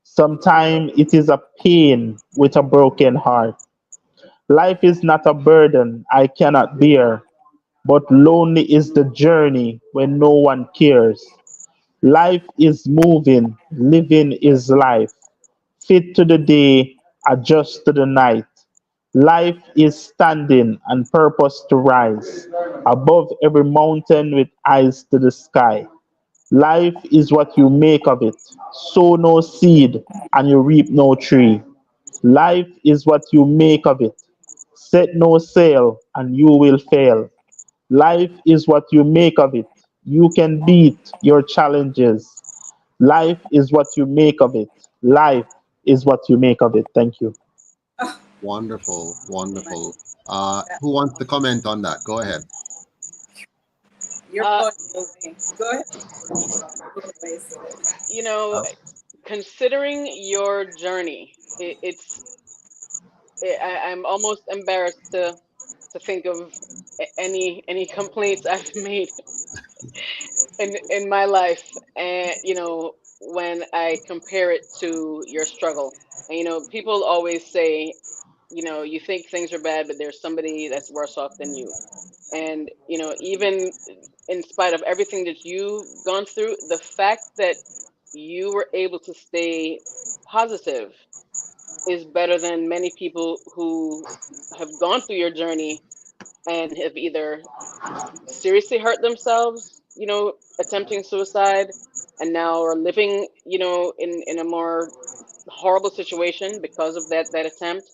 Sometimes it is a pain with a broken heart. Life is not a burden I cannot bear. but lonely is the journey when no one cares. Life is moving, living is life. Fit to the day, adjust to the night. Life is standing and purpose to rise above every mountain with eyes to the sky. Life is what you make of it. Sow no seed and you reap no tree. Life is what you make of it. Set no sail and you will fail. Life is what you make of it. You can beat your challenges. Life is what you make of it. Life is what you make of it. Thank you. Oh Wonderful, my, wonderful. that, Who wants to comment on that? Go ahead. you're Uh, blowing me away. Go ahead. Please. you know, Uh, considering your journey, I'm almost embarrassed to think of any complaints I've made in my life, and when I compare it to your struggle. And people always say, you think things are bad, but there's somebody that's worse off than you. And even in spite of everything that you've gone through, the fact that you were able to stay positive is better than many people who have gone through your journey and have either seriously hurt themselves, attempting suicide, and now are living, in a more horrible situation because of that attempt,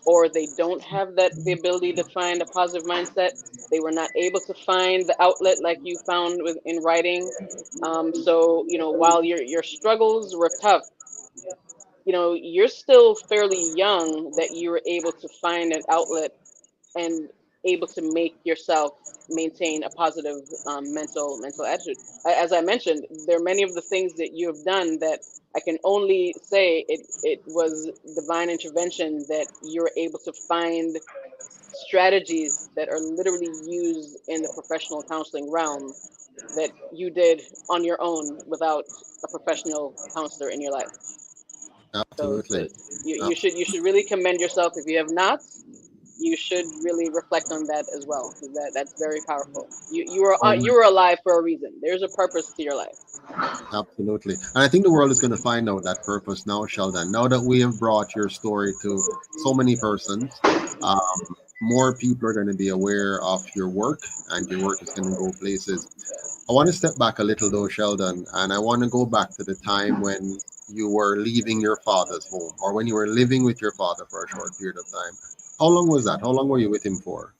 or they don't have the ability to find a positive mindset. They were not able to find the outlet like you found in writing. So while your struggles were tough, you're still fairly young that you were able to find an outlet and able to make yourself maintain a positive mental attitude. As I mentioned, there are many of the things that you have done that I can only say it was divine intervention that you're able to find strategies that are literally used in the professional counseling realm that you did on your own without a professional counselor in your life. So Absolutely. you should really commend yourself. If you have not, you should really reflect on that as well, because that's very powerful. You were alive for a reason. There's a purpose to your life. Absolutely. And I think the world is going to find out that purpose now, Sheldon. Now that we have brought your story to so many persons, more people are going to be aware of your work, and your work is going to go places. I want to step back a little, though, Sheldon, and I want to go back to the time when you were leaving your father's home, or when you were living with your father for a short period of time. How long was that? How long were you with him for?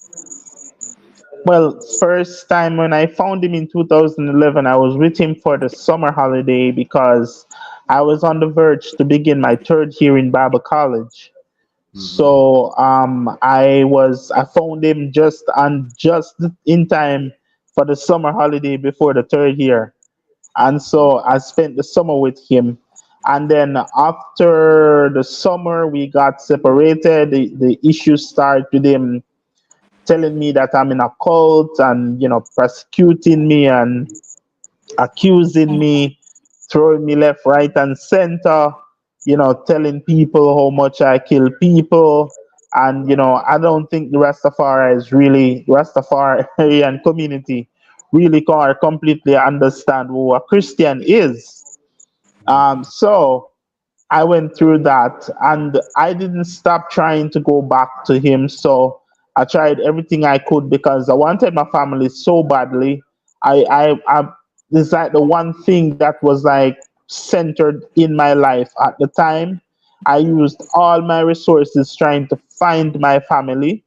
Well, first time when I found him in 2011, I was with him for the summer holiday because I was on the verge to begin my third year in Bible college. Hmm. So I found him just in time for the summer holiday before the third year. And so I spent the summer with him. And then after the summer we got separated. The issue started with him telling me that I'm in a cult and persecuting me and accusing me, throwing me left, right, and center, telling people how much I kill people. And, I don't think the Rastafarian community really can completely understand who a Christian is. So I went through that and I didn't stop trying to go back to him. So I tried everything I could because I wanted my family so badly. I It's like the one thing that was like centered in my life at the time. I used all my resources trying to find my family,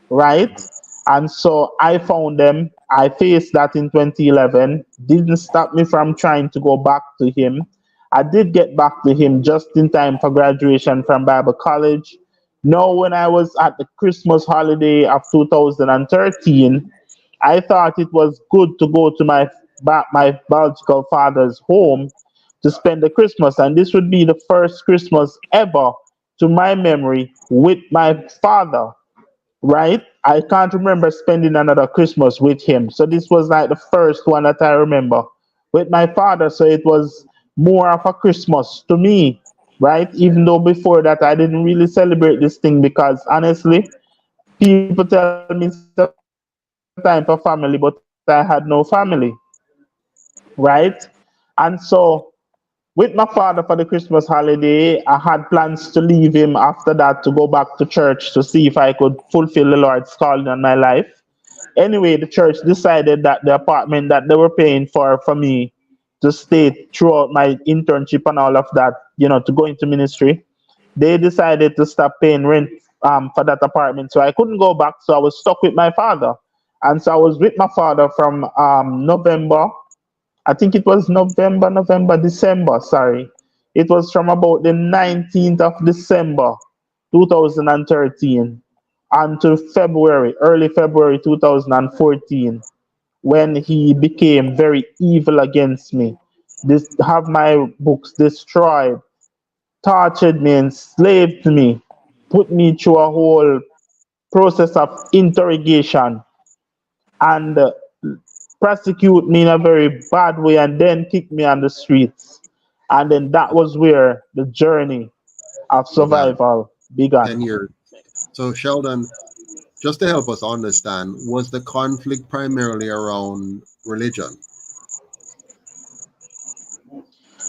right? And so I found them. I faced that in 2011. Didn't stop me from trying to go back to him. I did get back to him just in time for graduation from Bible college. Now, when I was at the Christmas holiday of 2013, I thought it was good to go to my biological father's home to spend the Christmas, and this would be the first Christmas ever, to my memory, with my father, right? I can't remember spending another Christmas with him. So this was like the first one that I remember with my father. So it was more of a Christmas to me, right? Even though before that I didn't really celebrate this thing because honestly, people tell me, say, oh, you're a Christian, time for family, but I had no family, right? And so with my father for the Christmas holiday, I had plans to leave him after that to go back to church to see if I could fulfill the Lord's calling on my life. Anyway, the church decided that the apartment that they were paying for me to stay throughout my internship and all of that, to go into ministry, they decided to stop paying rent for that apartment. So I couldn't go back. So I was stuck with my father. And so I was with my father from November. I think it was December, sorry. It was from about the 19th of December, 2013, until early February 2014, when he became very evil against me. Have my books destroyed, tortured me, enslaved me, put me through a whole process of interrogation, and prosecute me in a very bad way, and then kick me on the streets. And then that was where the journey of Began survival began. 10 years. So, Sheldon, just to help us understand, was the conflict primarily around religion?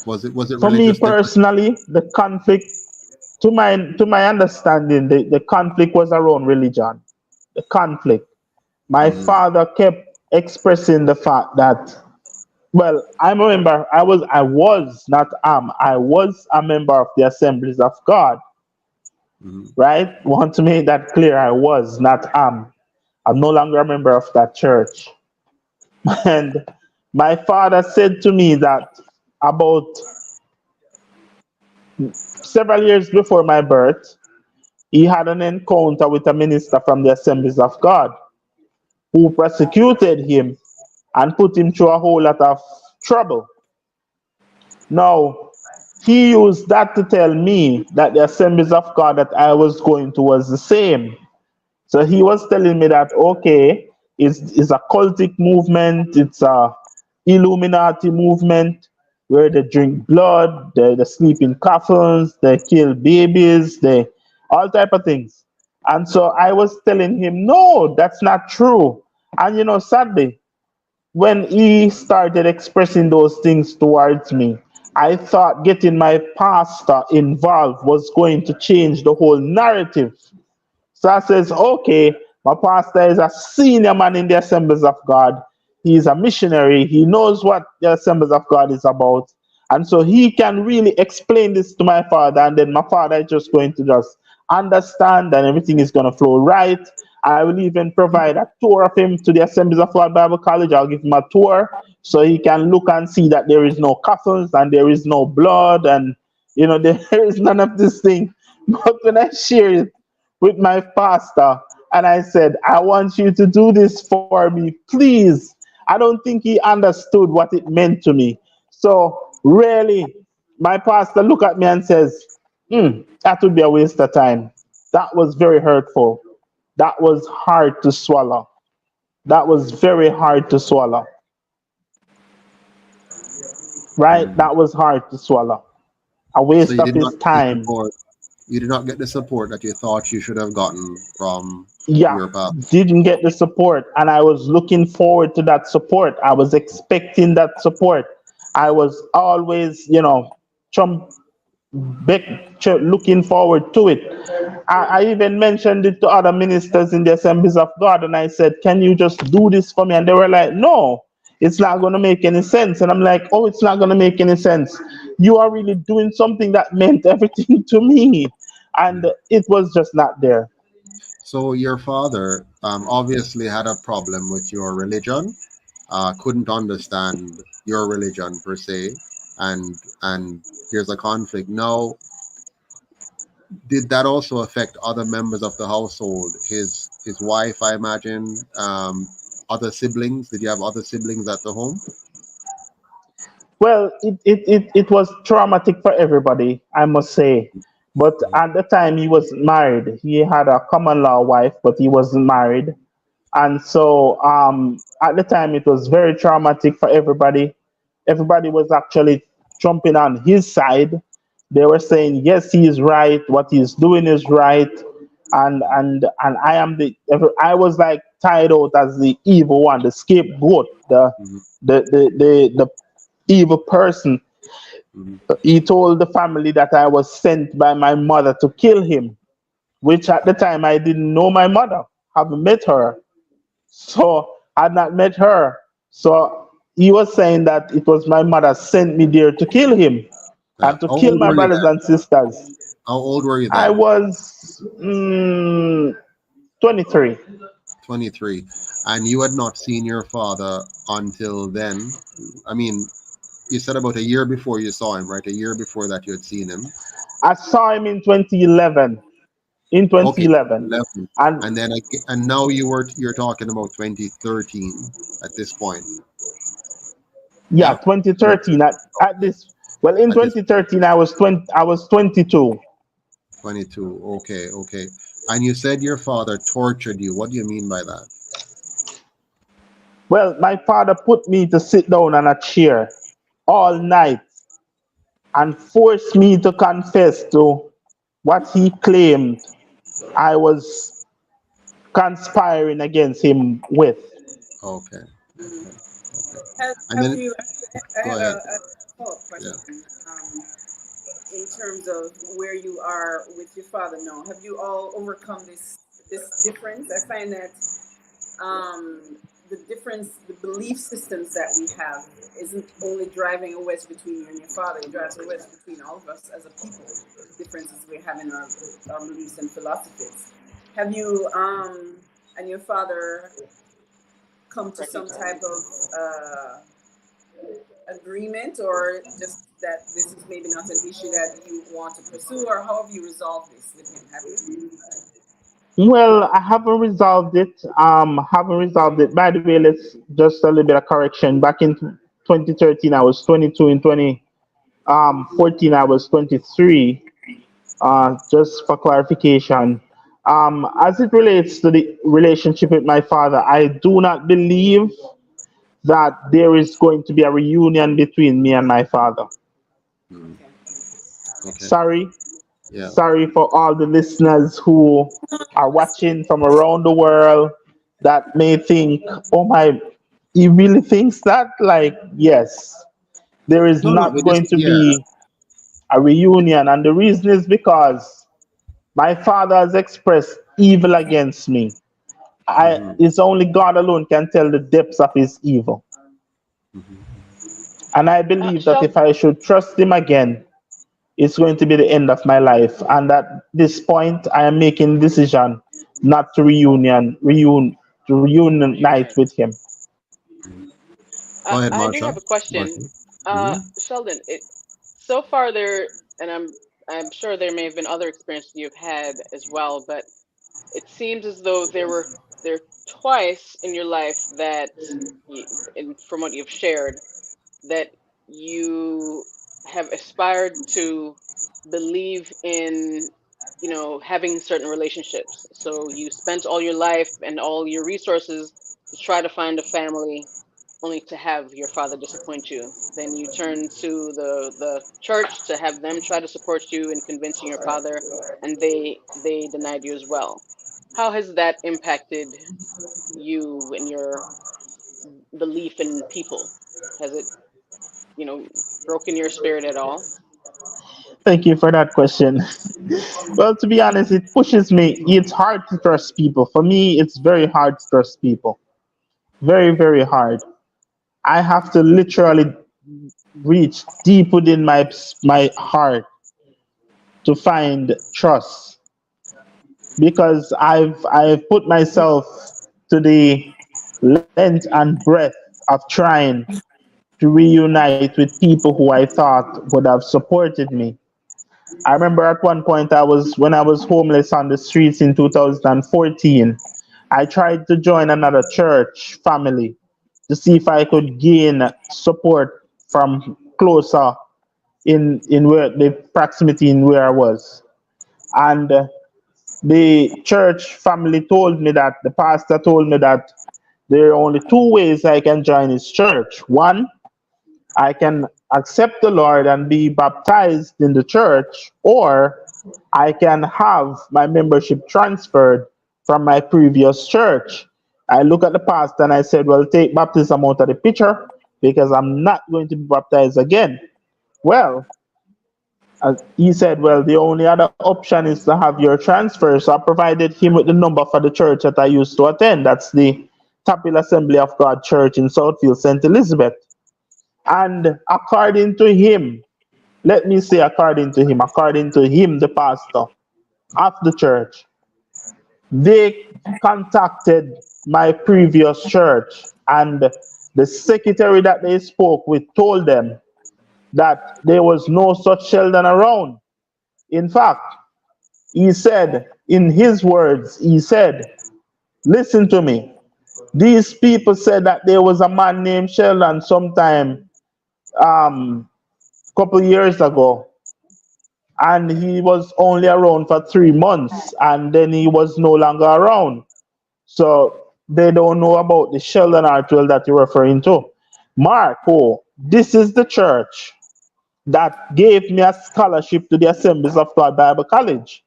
Was it For me religious difference? personally, the conflict, to my understanding, the conflict was around religion. The conflict. My Mm, father kept expressing the fact that, well, I remember I was a member of the Assemblies of God, mm, right? Want to make that clear. I was not am. I'm no longer a member of that church. And my father said to me that about several years before my birth, he had an encounter with a minister from the Assemblies of God who persecuted him and put him through a whole lot of trouble. Now, he used that to tell me that the Assemblies of God that I was going to was the same. So he was telling me that, okay, it's a cultic movement, it's a Illuminati movement where they drink blood, they sleep in coffins, they kill babies, they all type of things. And so I was telling him, no, that's not true. And sadly, when he started expressing those things towards me, I thought getting my pastor involved was going to change the whole narrative. So I says, okay, my pastor is a senior man in the Assemblies of God. He's a missionary. He knows what the Assemblies of God is about. And so he can really explain this to my father. And then my father is just going to just understand and everything is going to flow right. I will even provide a tour of him to the Assemblies of God Bible College. I'll give him a tour so he can look and see that there is no coffins and there is no blood and, there is none of this thing. But when I share it with my pastor, and I said, I want you to do this for me, please. I don't think he understood what it meant to me. So really, my pastor looked at me and says, that would be a waste of time. That was very hurtful. That was hard to swallow. That was very hard to swallow. Right? mm. That was hard to swallow. A So waste you of did not his get the time. support. You did not get the support that you thought you should have gotten from Yeah, your past. didn't get the support, and I was looking forward to that support. I was expecting that support. I was always, chum, looking forward to it. I even mentioned it to other ministers in the Assemblies of God, and I said, can you just do this for me? And they were like, no, it's not going to make any sense. And I'm like, oh, it's not going to make any sense. You are really doing something that meant everything to me. And it was just not there. So your father obviously had a problem with your religion, couldn't understand your religion per se, and here's a conflict. Now, did that also affect other members of the household? His wife, I imagine, other siblings. Did you have other siblings at the home? Well, it was traumatic for everybody, I must say. But Mhm. at the time, he was married. He had a common law wife, but he wasn't married. And so at the time, it was very traumatic for everybody. Everybody was actually jumping on his side. They were saying, yes, he is right. What he's doing is right. and I was like tied out as the evil one, the scapegoat, Mhm. the evil person. Mhm. He told the family that I was sent by my mother to kill him, which at the time I didn't know my mother, haven't met her. So I had not met her. So he was saying that it was my mother sent me there to kill him and to How kill old my were you brothers then? and sisters. How old were you I then? was 23. 23. And you had not seen your father until then. I mean, you said about a year before you saw him, right? A year before that you had seen him. I saw him in 2011. In Okay, 2011, 2011. and And then and now you're talking about 2013 at this point. yeah, Yeah. 2013. At Okay. this, well, in At this 2013, I was 20. I was 22. 22. Okay, okay. And you said your father tortured you. What do you mean by that? Well, my father put me to sit down on a chair all night and forced me to confess to what he claimed I was conspiring against him with. Okay. Mhm. Okay. Okay. And Have then you? I go have ahead. a follow-up Yeah. question. In terms of where you are with your father now, have you all overcome this difference? I find that um, the difference, the belief systems that we have, isn't only driving a wedge between you and your father. It drives a wedge between all of us as a people. The differences we have in our beliefs and philosophies. Have you and your father come to some type of agreement, or just that this is maybe not an issue that you want to pursue, or how have you resolved this with him? Have you? Well, I haven't resolved it. Haven't resolved it. By the way, let's just a little bit of correction. Back in 2013, I was 22. In 2014, I was 23. Just for clarification, as it relates to the relationship with my father, I do not believe that there is going to be a reunion between me and my father. Hmm. Okay. Okay. Sorry, Yeah. sorry for all the listeners who are watching from around the world that may think, oh my, he really thinks that? Like, yes, there is No, no. not It is. going to Yeah. be a reunion. And the reason is because my father has expressed evil against me. Hmm. It's only God alone can tell the depths of his evil. Hmm. And I believe that Sheldon, if I should trust him again, it's going to be the end of my life. And at this point, I am making decision not to reunite with him. Go ahead, I do Marsha. have a question. Marsha. Hmm. Sheldon, so far there, and I'm sure there may have been other experiences you've had as well, but it seems as though there twice in your life that, you, and from what you've shared, that you have aspired to believe in, having certain relationships. So you spent all your life and all your resources to try to find a family, only to have your father disappoint you. Then you turn to the church to have them try to support you in convincing your father, and they denied you as well. How has that impacted you and your belief in people? Has it, you know, broken your spirit at all? Thank you for that question. Well, to be honest, it pushes me. It's hard to trust people. For me, it's very hard to trust people. Very, very hard. I have to literally reach deep within my heart to find trust because I've put myself to the length and breadth of trying to reunite with people who I thought would have supported me. I remember at one point when I was homeless on the streets in 2014, I tried to join another church family to see if I could gain support from closer in where the proximity in where I was. And the church family told me that the pastor told me that there are only two ways I can join his church. One, I can accept the Lord and be baptized in the church, or I can have my membership transferred from my previous church. I look at the pastor and I said, well, take baptism out of the picture because I'm not going to be baptized again. Well, he said, well, the only other option is to have your transfer. So I provided him with the number for the church that I used to attend. That's the Chapel Assembly of God Church in Southfield, St. Elizabeth. And according to him, let me say according to him, the pastor of the church, they contacted my previous church, and the secretary that they spoke with told them that there was no such Sheldon around. In fact, he said, in his words, he said, listen to me. These people said that there was a man named Sheldon sometime couple years ago, and he was only around for 3 months, and then he was no longer around. So they don't know about the Sheldon Artwell that you're referring to. Marco, this is the church that gave me a scholarship to the Assemblies of God Bible College.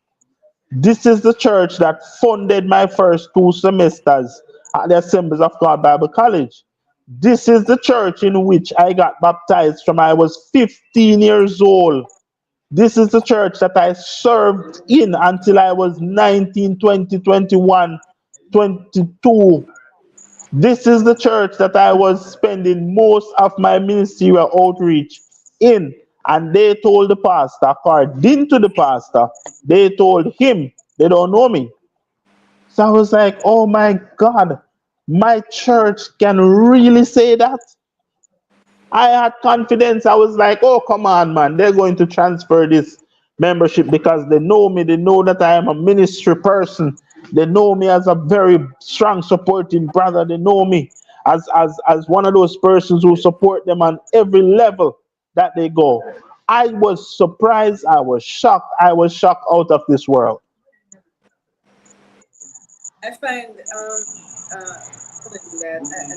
This is the church that funded my first 2 semesters at the Assemblies of God Bible College. This is the church in which I got baptized from I was 15 years old. This is the church that I served in until I was 19, 20, 21, 22. This is the church that I was spending most of my ministerial outreach in. And they told the pastor, according to the pastor, they told him they don't know me. So I was like, oh my God, my church can really say that? I had confidence. I was like, oh, come on, man. They're going to transfer this membership because they know me. They know that I am a ministry person. They know me as a very strong supporting brother. They know me as one of those persons who support them on every level that they go. I was surprised. I was shocked. I was shocked out of this world. I find that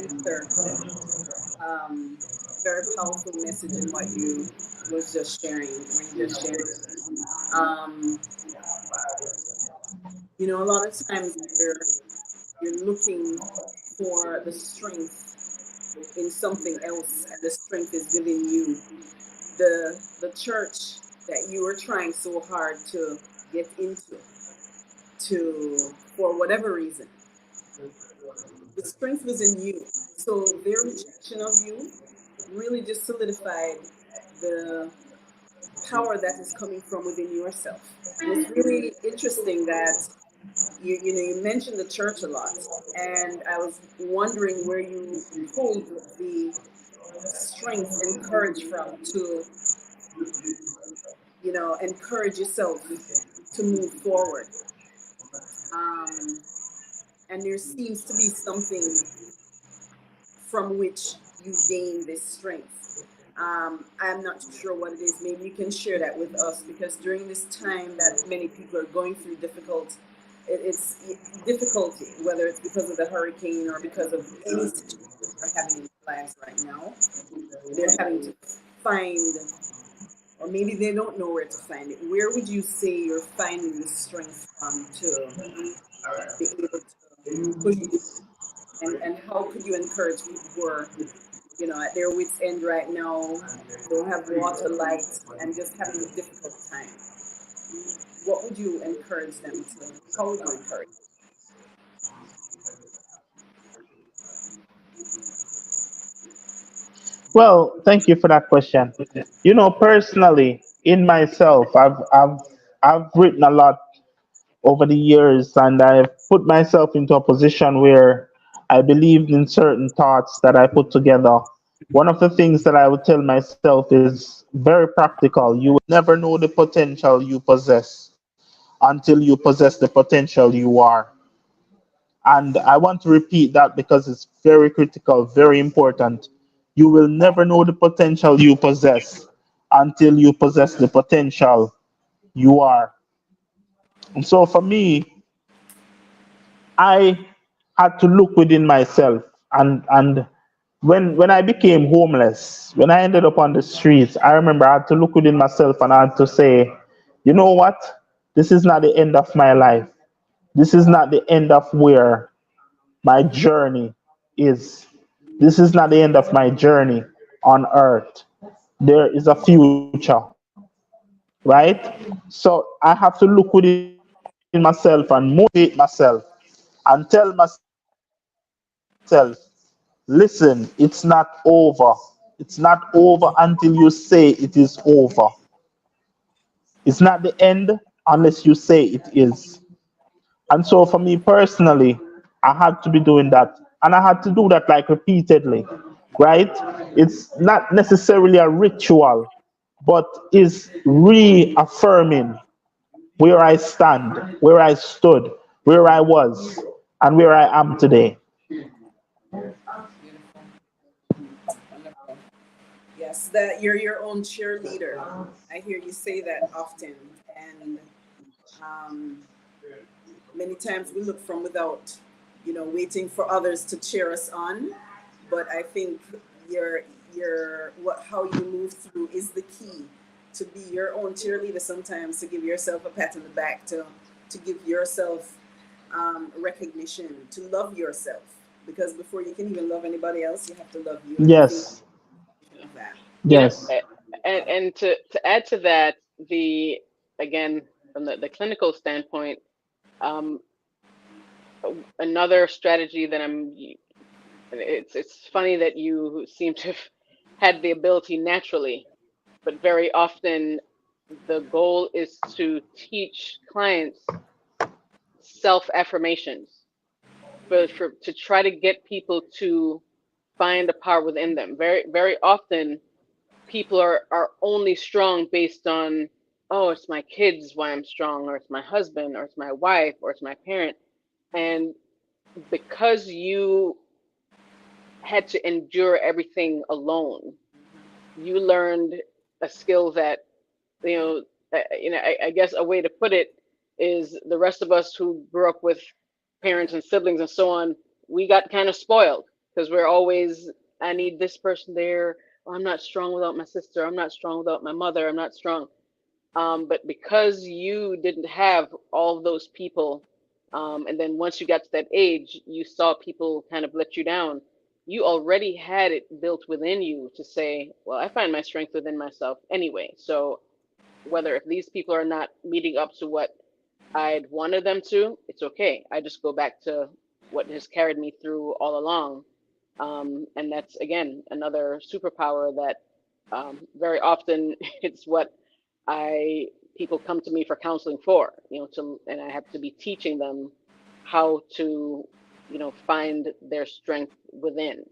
another very powerful message in what you was just sharing. When you just sharing, um, you know, a lot of times you're looking for the strength in something else, and the strength is within you. The church that you are trying so hard to get into, to for whatever reason, the strength was in you. So their rejection of you really just solidified the power that is coming from within yourself. And it's really interesting that you mentioned the church a lot, and I was wondering where you pulled the strength and courage from to encourage yourself to move forward. And there seems to be something from which you gain this strength. I'm not sure what it is. Maybe you can share that with us, because during this time that many people are going through it's difficulty, whether it's because of the hurricane or because of any situation they're having in their lives right now. They're having to find, or maybe they don't know where to find it. Where would you say you're finding the strength from to be able to push it? And how could you encourage people who are, at their wits' end right now, don't have water, light, and just having a difficult time? What would you encourage them to? How would you encourage them? Well, thank you for that question. You know, personally, in myself, I've written a lot over the years, and I've put myself into a position where I believed in certain thoughts that I put together. One of the things that I would tell myself is very practical. You will never know the potential you possess until you possess the potential you are. And I want to repeat that because it's very critical, very important. You will never know the potential you possess until you possess the potential you are. And so for me, I had to look within myself, and when I became homeless, when I ended up on the streets, I remember I had to look within myself and I had to say, you know what? This is not the end of my life. This is not the end of where my journey is. This is not the end of my journey on earth. There is a future, right? So I have to look within myself and motivate myself and tell myself, listen, it's not over. It's not over until you say it is over. It's not the end unless you say it is. And so for me personally, I had to be doing that. And I had to do that like repeatedly, right? It's not necessarily a ritual, but is reaffirming where I stand, where I stood, where I was, and where I am today. Beautiful. Wonderful. Yes, that you're your own cheerleader. I hear you say that often. And um, many times we look from without, waiting for others to cheer us on. But I think how you move through is the key to be your own cheerleader sometimes, to give yourself a pat on the back, to give yourself recognition, to love yourself. Because before you can even love anybody else, you have to love you. And I think Yes, of that. You know, yes, and to add to that, the again from the clinical standpoint, um, another strategy that it's funny that you seem to have had the ability naturally, but very often the goal is to teach clients self affirmations to try to get people to find a power within them. Very often people are only strong based on, oh, it's my kids why I'm strong, or it's my husband, or it's my wife, or it's my parent. And because you had to endure everything alone, you learned a skill that, you know, I guess a way to put it is the rest of us who grew up with parents and siblings and so on, we got kind of spoiled because we're always, I need this person there. Oh, I'm not strong without my sister. I'm not strong without my mother. I'm not strong. But because you didn't have all of those people, and then once you got to that age, you saw people kind of let you down, you already had it built within you to say, well, I find my strength within myself anyway. So whether if these people are not meeting up to what I'd wanted them to, it's okay. I just go back to what has carried me through all along. And that's, again, another superpower that very often it's what I people come to me for counseling for, and I have to be teaching them how to, find their strength within.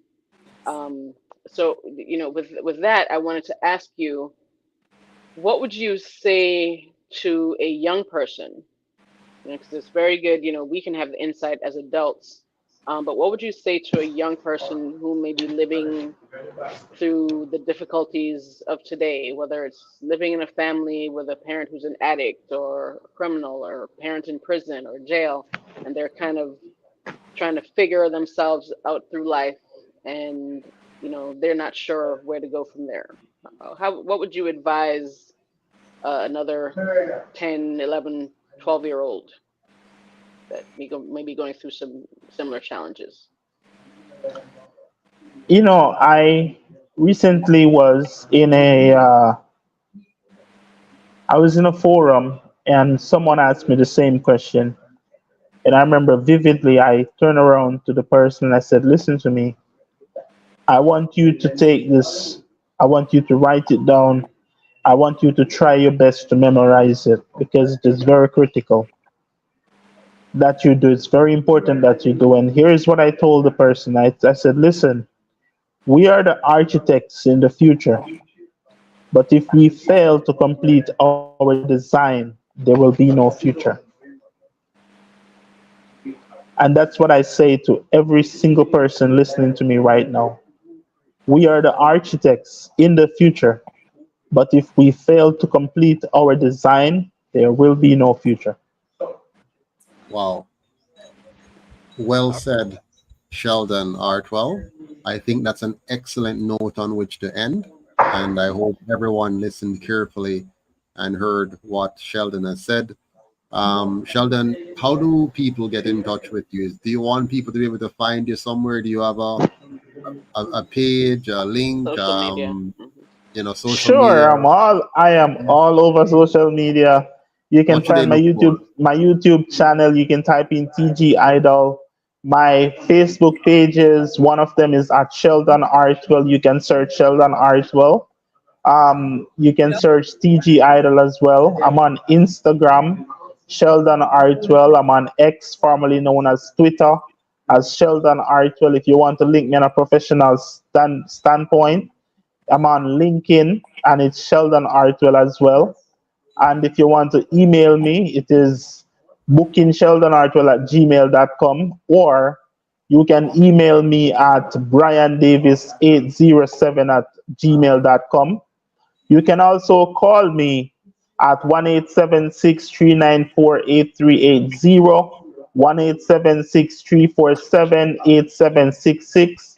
Um, so, with that, I wanted to ask you, what would you say to a young person? Because it's very good, we can have the insight as adults, but what would you say to a young person who may be living through the difficulties of today, whether it's living in a family with a parent who's an addict or a criminal or a parent in prison or jail, and they're kind of trying to figure themselves out through life, and they're not sure where to go from there. What would you advise another 10, 11, 12-year old that may be going through some similar challenges? I recently I was in a forum and someone asked me the same question. And I remember vividly, I turned around to the person and I said, listen to me. I want you to take this. I want you to write it down. I want you to try your best to memorize it because it is very critical that you do. It's very important that you do. And here's what I told the person. I said, listen, we are the architects in the future. But if we fail to complete our design, there will be no future. And that's what I say to every single person listening to me right now. We are the architects in the future, but if we fail to complete our design, there will be no future. Wow. Well said, Sheldon R12. I think that's an excellent note on which to end. And I hope everyone listened carefully and heard what Sheldon has said. Sheldon, how do people get in touch with you? Do you want people to be able to find you somewhere? Do you have a page, a link, Social media. social Sure, media? I am all over social media. You can What should they find look for? My YouTube channel. You can type in TG Idol. My Facebook pages, one of them is at Sheldon Artwell. You can search Sheldon Artwell. You can search TG Idol as well. I'm on Instagram, Sheldon Artwell. I'm on X, formerly known as Twitter, as Sheldon Artwell. If you want to link me on a professional standpoint, I'm on LinkedIn, and it's Sheldon Artwell as well. And if you want to email me, it is bookingsheldonartwell@gmail.com, or you can email me at briandavis807@gmail.com. You can also call me at 1-876-394-8380, 1-876-347-8766,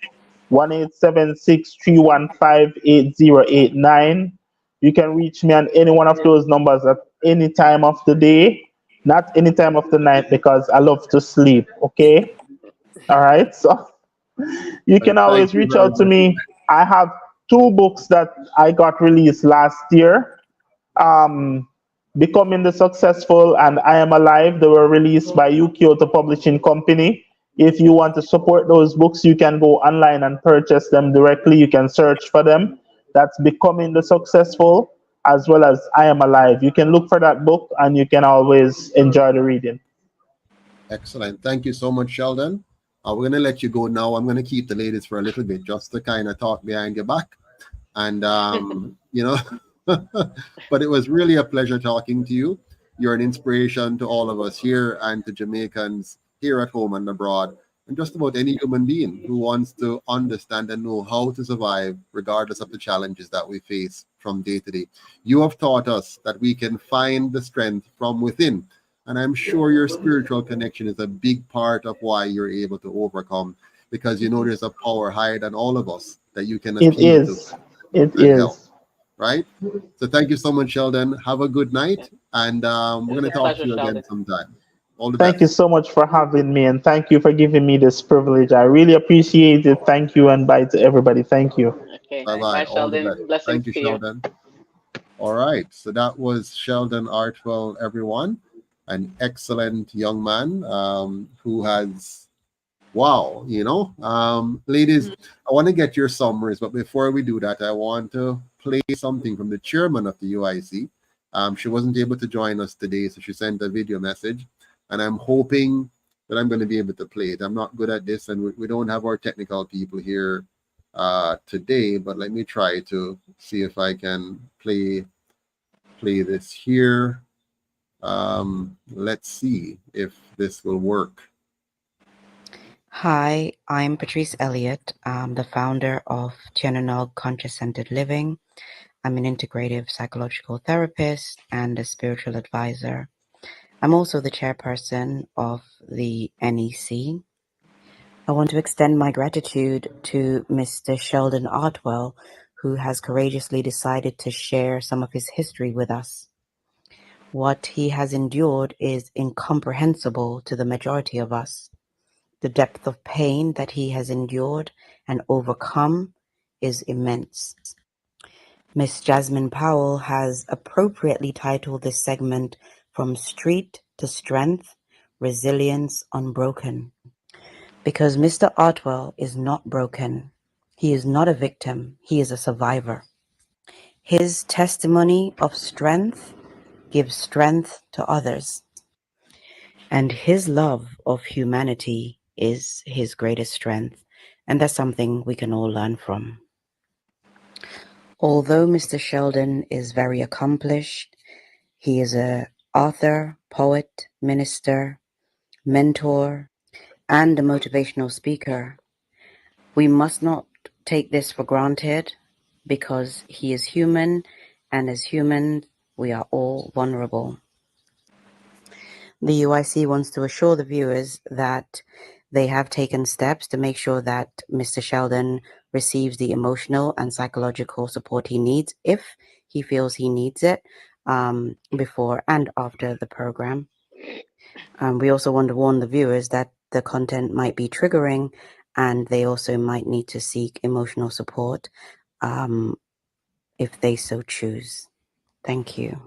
1-876-315-8089. You can reach me on any one of those numbers at any time of the day, not any time of the night, because I love to sleep. Okay? All right. So you Right. can Thank always you reach very out to much. me. I have two books that I got released last year. um, Becoming the Successful and I Am Alive. They were released by Kyoto Publishing Company. If you want to support those books, you can go online and purchase them directly. You can search for them. That's Becoming the Successful, as well as I Am Alive. You can look for that book and you can always enjoy the reading. Excellent. Thank you so much, Sheldon. We're going to let you go now. I'm going to keep the ladies for a little bit just to kind of talk behind your back. And, but it was really a pleasure talking to you. You're an inspiration to all of us here and to Jamaicans here at home and abroad, and just about any human being who wants to understand and know how to survive regardless of the challenges that we face from day to day. You have taught us that we can find the strength from within. And I'm sure your spiritual connection is a big part of why you're able to overcome, because there's a power higher than all of us that you can It appeal to is. It and help, is. right? So thank you so much, Sheldon. Have a good night, and we're It's going a to talk to pleasure, you again Sheldon. sometime. All the Thank you best. so much for having me, and thank you for giving me this privilege. I really appreciate it. Thank you, and bye to everybody. Thank you. Okay. Bye bye. Bye, All the Sheldon. best. Blessings Thank you, to you. Sheldon. All right. So that was Sheldon Artwell, everyone. An excellent young man who has, wow, ladies, I want to get your summaries, but before we do that, I want to play something from the chairman of the UIC. She wasn't able to join us today, so she sent a video message, and I'm hoping that I'm going to be able to play it. I'm not good at this, and we don't have our technical people here today, but let me try to see if I can play this here. Let's see if this will work. Hi, I'm Patrice Elliott. I'm the founder of Tiernanog Conscious-Centered Living. I'm an integrative psychological therapist and a spiritual advisor. I'm also the chairperson of the NEC. I want to extend my gratitude to Mr. Sheldon Artwell, who has courageously decided to share some of his history with us. What he has endured is incomprehensible to the majority of us. The depth of pain that he has endured and overcome is immense. Miss Jasmine Powell has appropriately titled this segment From Street to Strength, Resilience Unbroken. Because Mr. Artwell is not broken. He is not a victim. He is a survivor. His testimony of strength gives strength to others. And his love of humanity is his greatest strength. And that's something we can all learn from. Although Mr. Sheldon is very accomplished, he is an author, poet, minister, mentor, and a motivational speaker. We must not take this for granted because he is human, and as humans, we are all vulnerable. The UIC wants to assure the viewers that they have taken steps to make sure that Mr. Sheldon receives the emotional and psychological support he needs if he feels he needs it before and after the program. We also want to warn the viewers that the content might be triggering, and they also might need to seek emotional support if they so choose. Thank you.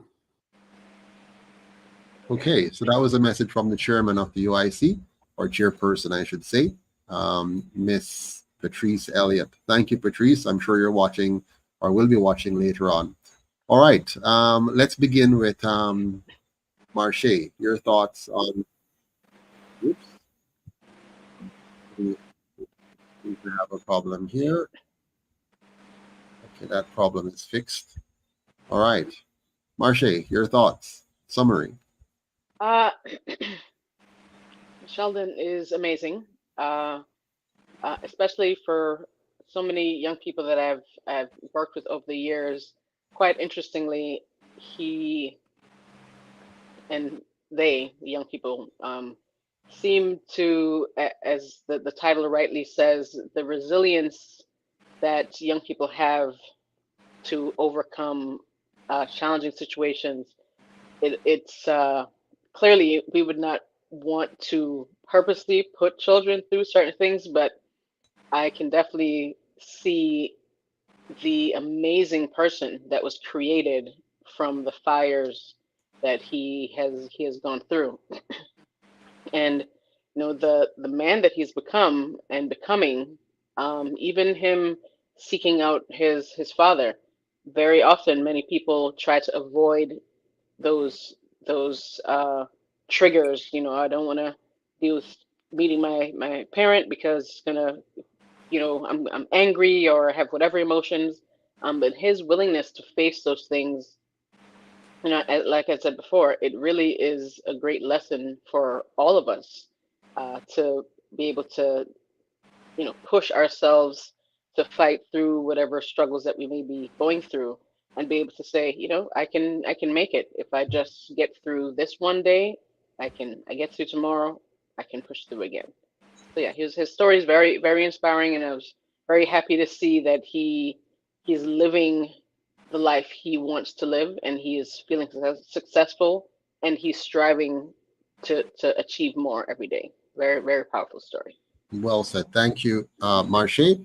Okay, so that was a message from the chairman of the UIC, or chairperson, I should say, Miss Patrice Elliott. Thank you, Patrice. I'm sure you're watching or will be watching later on. All right, let's begin with Marche. Your thoughts on. Oops. We have a problem here. Okay, that problem is fixed. All right, Marche, your thoughts. Summary. Sheldon is amazing, especially for so many young people that I've worked with over the years. Quite interestingly, he and the young people, seem to, as the title rightly says, the resilience that young people have to overcome challenging situations. It's clearly we would not want to purposely put children through certain things, but I can definitely see the amazing person that was created from the fires that he has gone through. And the man that he's become and becoming, even him seeking out his father. Very often many people try to avoid those triggers. I don't want to deal with meeting my parent because it's gonna, I'm angry or have whatever emotions. But his willingness to face those things, like I said before, it really is a great lesson for all of us to be able to, push ourselves to fight through whatever struggles that we may be going through, and be able to say, I can make it if I just get through this one day. I get through tomorrow. I can push through again. So yeah, his story is very, very inspiring, and I was very happy to see that he's living the life he wants to live, and he is feeling successful, and he's striving to achieve more every day. Very, very powerful story. Well said. Thank you, Marche.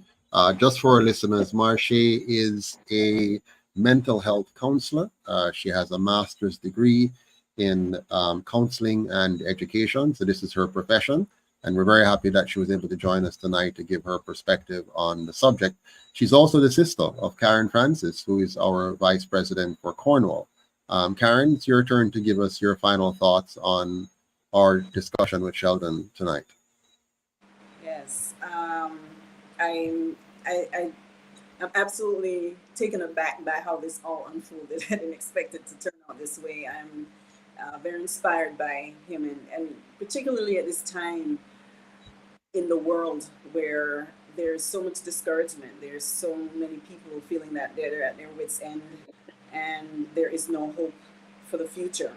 Just for our listeners, Marche is a mental health counselor. She has a master's degree in counseling and education. So this is her profession. And we're very happy that she was able to join us tonight to give her perspective on the subject. She's also the sister of Karen Francis, who is our vice president for Cornwall. Karen, it's your turn to give us your final thoughts on our discussion with Sheldon tonight. Yes, I'm absolutely taken aback by how this all unfolded. I didn't expect it to turn out this way. I'm very inspired by him, and particularly at this time in the world where there's so much discouragement. There's so many people feeling that they're at their wits' end, and there is no hope for the future.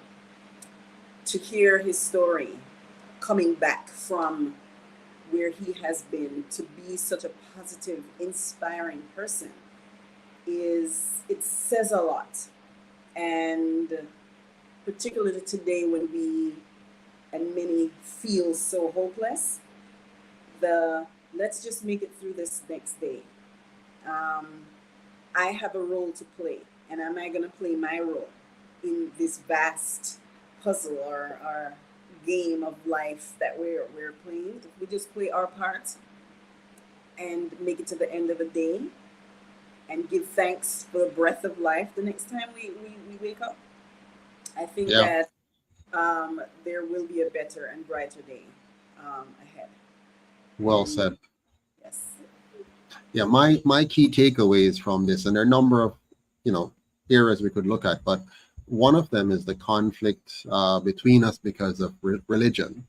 To hear his story coming back from where he has been to be such a positive, inspiring person it says a lot. And particularly today when we and many feel so hopeless, let's just make it through this next day. I have a role to play, and am I going to play my role in this vast puzzle or game of life that we're playing? If we just play our part and make it to the end of the day and give thanks for the breath of life the next time we wake up, I think that there will be a better and brighter day ahead. Well said. Yes. Yeah, my key takeaways from this, and there are a number of areas we could look at, but one of them is the conflict between us because of religion.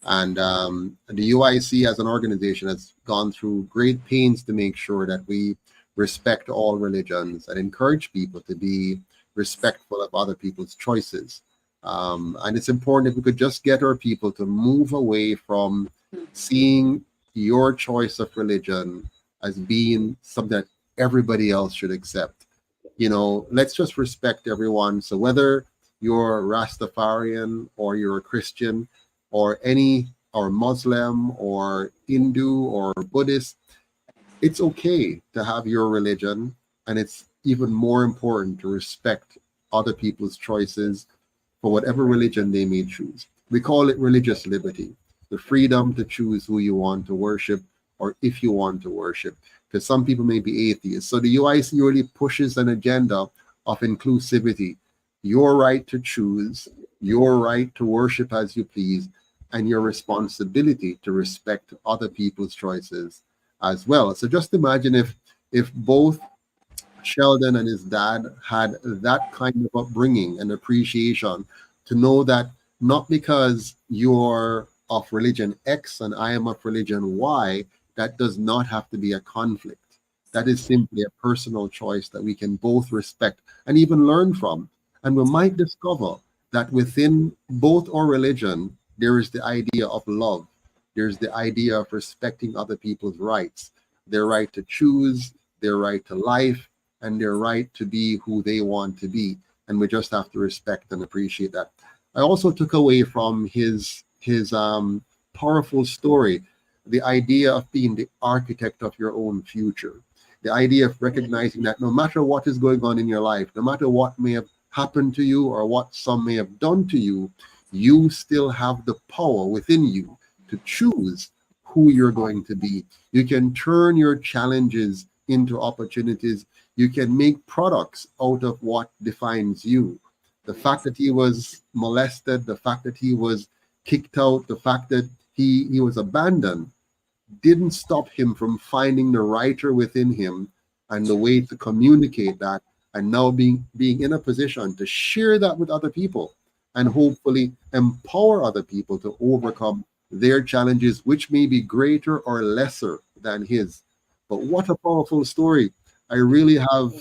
And the UIC as an organization has gone through great pains to make sure that we respect all religions and encourage people to be respectful of other people's choices. And it's important if we could just get our people to move away from seeing your choice of religion as being something that everybody else should accept. Let's just respect everyone. So whether you're Rastafarian or you're a Christian or Muslim or Hindu or Buddhist, it's okay to have your religion, and it's even more important to respect other people's choices for whatever religion they may choose. We call it religious liberty, the freedom to choose who you want to worship or if you want to worship, because some people may be atheists. So the UIC really pushes an agenda of inclusivity, your right to choose, your right to worship as you please, and your responsibility to respect other people's choices as well. So just imagine if both Sheldon and his dad had that kind of upbringing and appreciation to know that not because you're of religion X and I am of religion Y, that does not have to be a conflict. That is simply a personal choice that we can both respect and even learn from. And we might discover that within both our religion, there is the idea of love. There's the idea of respecting other people's rights, their right to choose, their right to life, and their right to be who they want to be. And we just have to respect and appreciate that. I also took away from his powerful story the idea of being the architect of your own future, the idea of recognizing that no matter what is going on in your life, no matter what may have happened to you or what some may have done to you, you still have the power within you to choose who you're going to be. You can turn your challenges into opportunities. You can make products out of what defines you. The fact that he was molested, the fact that he was kicked out, the fact that he was abandoned didn't stop him from finding the writer within him and the way to communicate that, and now being in a position to share that with other people and hopefully empower other people to overcome their challenges, which may be greater or lesser than his. But what a powerful story. I really have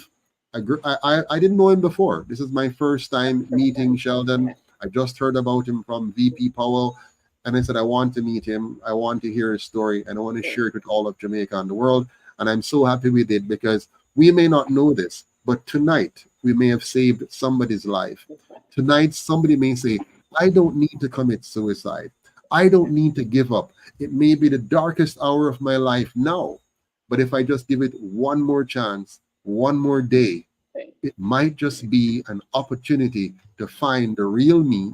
I didn't know him before. This is my first time meeting Sheldon. I just heard about him from VP Powell, and I said, I want to meet him. I want to hear his story, and I want to share it with all of Jamaica and the world. And I'm so happy we did, because we may not know this, but tonight we may have saved somebody's life. Tonight, somebody may say, I don't need to commit suicide. I don't need to give up. It may be the darkest hour of my life now, but if I just give it one more chance, one more day, it might just be an opportunity to find the real me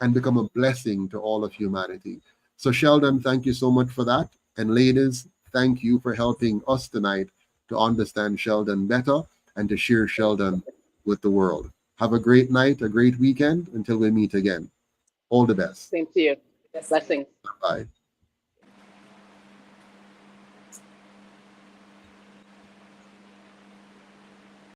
and become a blessing to all of humanity. So Sheldon, thank you so much for that. And ladies, thank you for helping us tonight to understand Sheldon better and to share Sheldon with the world. Have a great night, a great weekend until we meet again. All the best. Same to you. Blessings. Bye.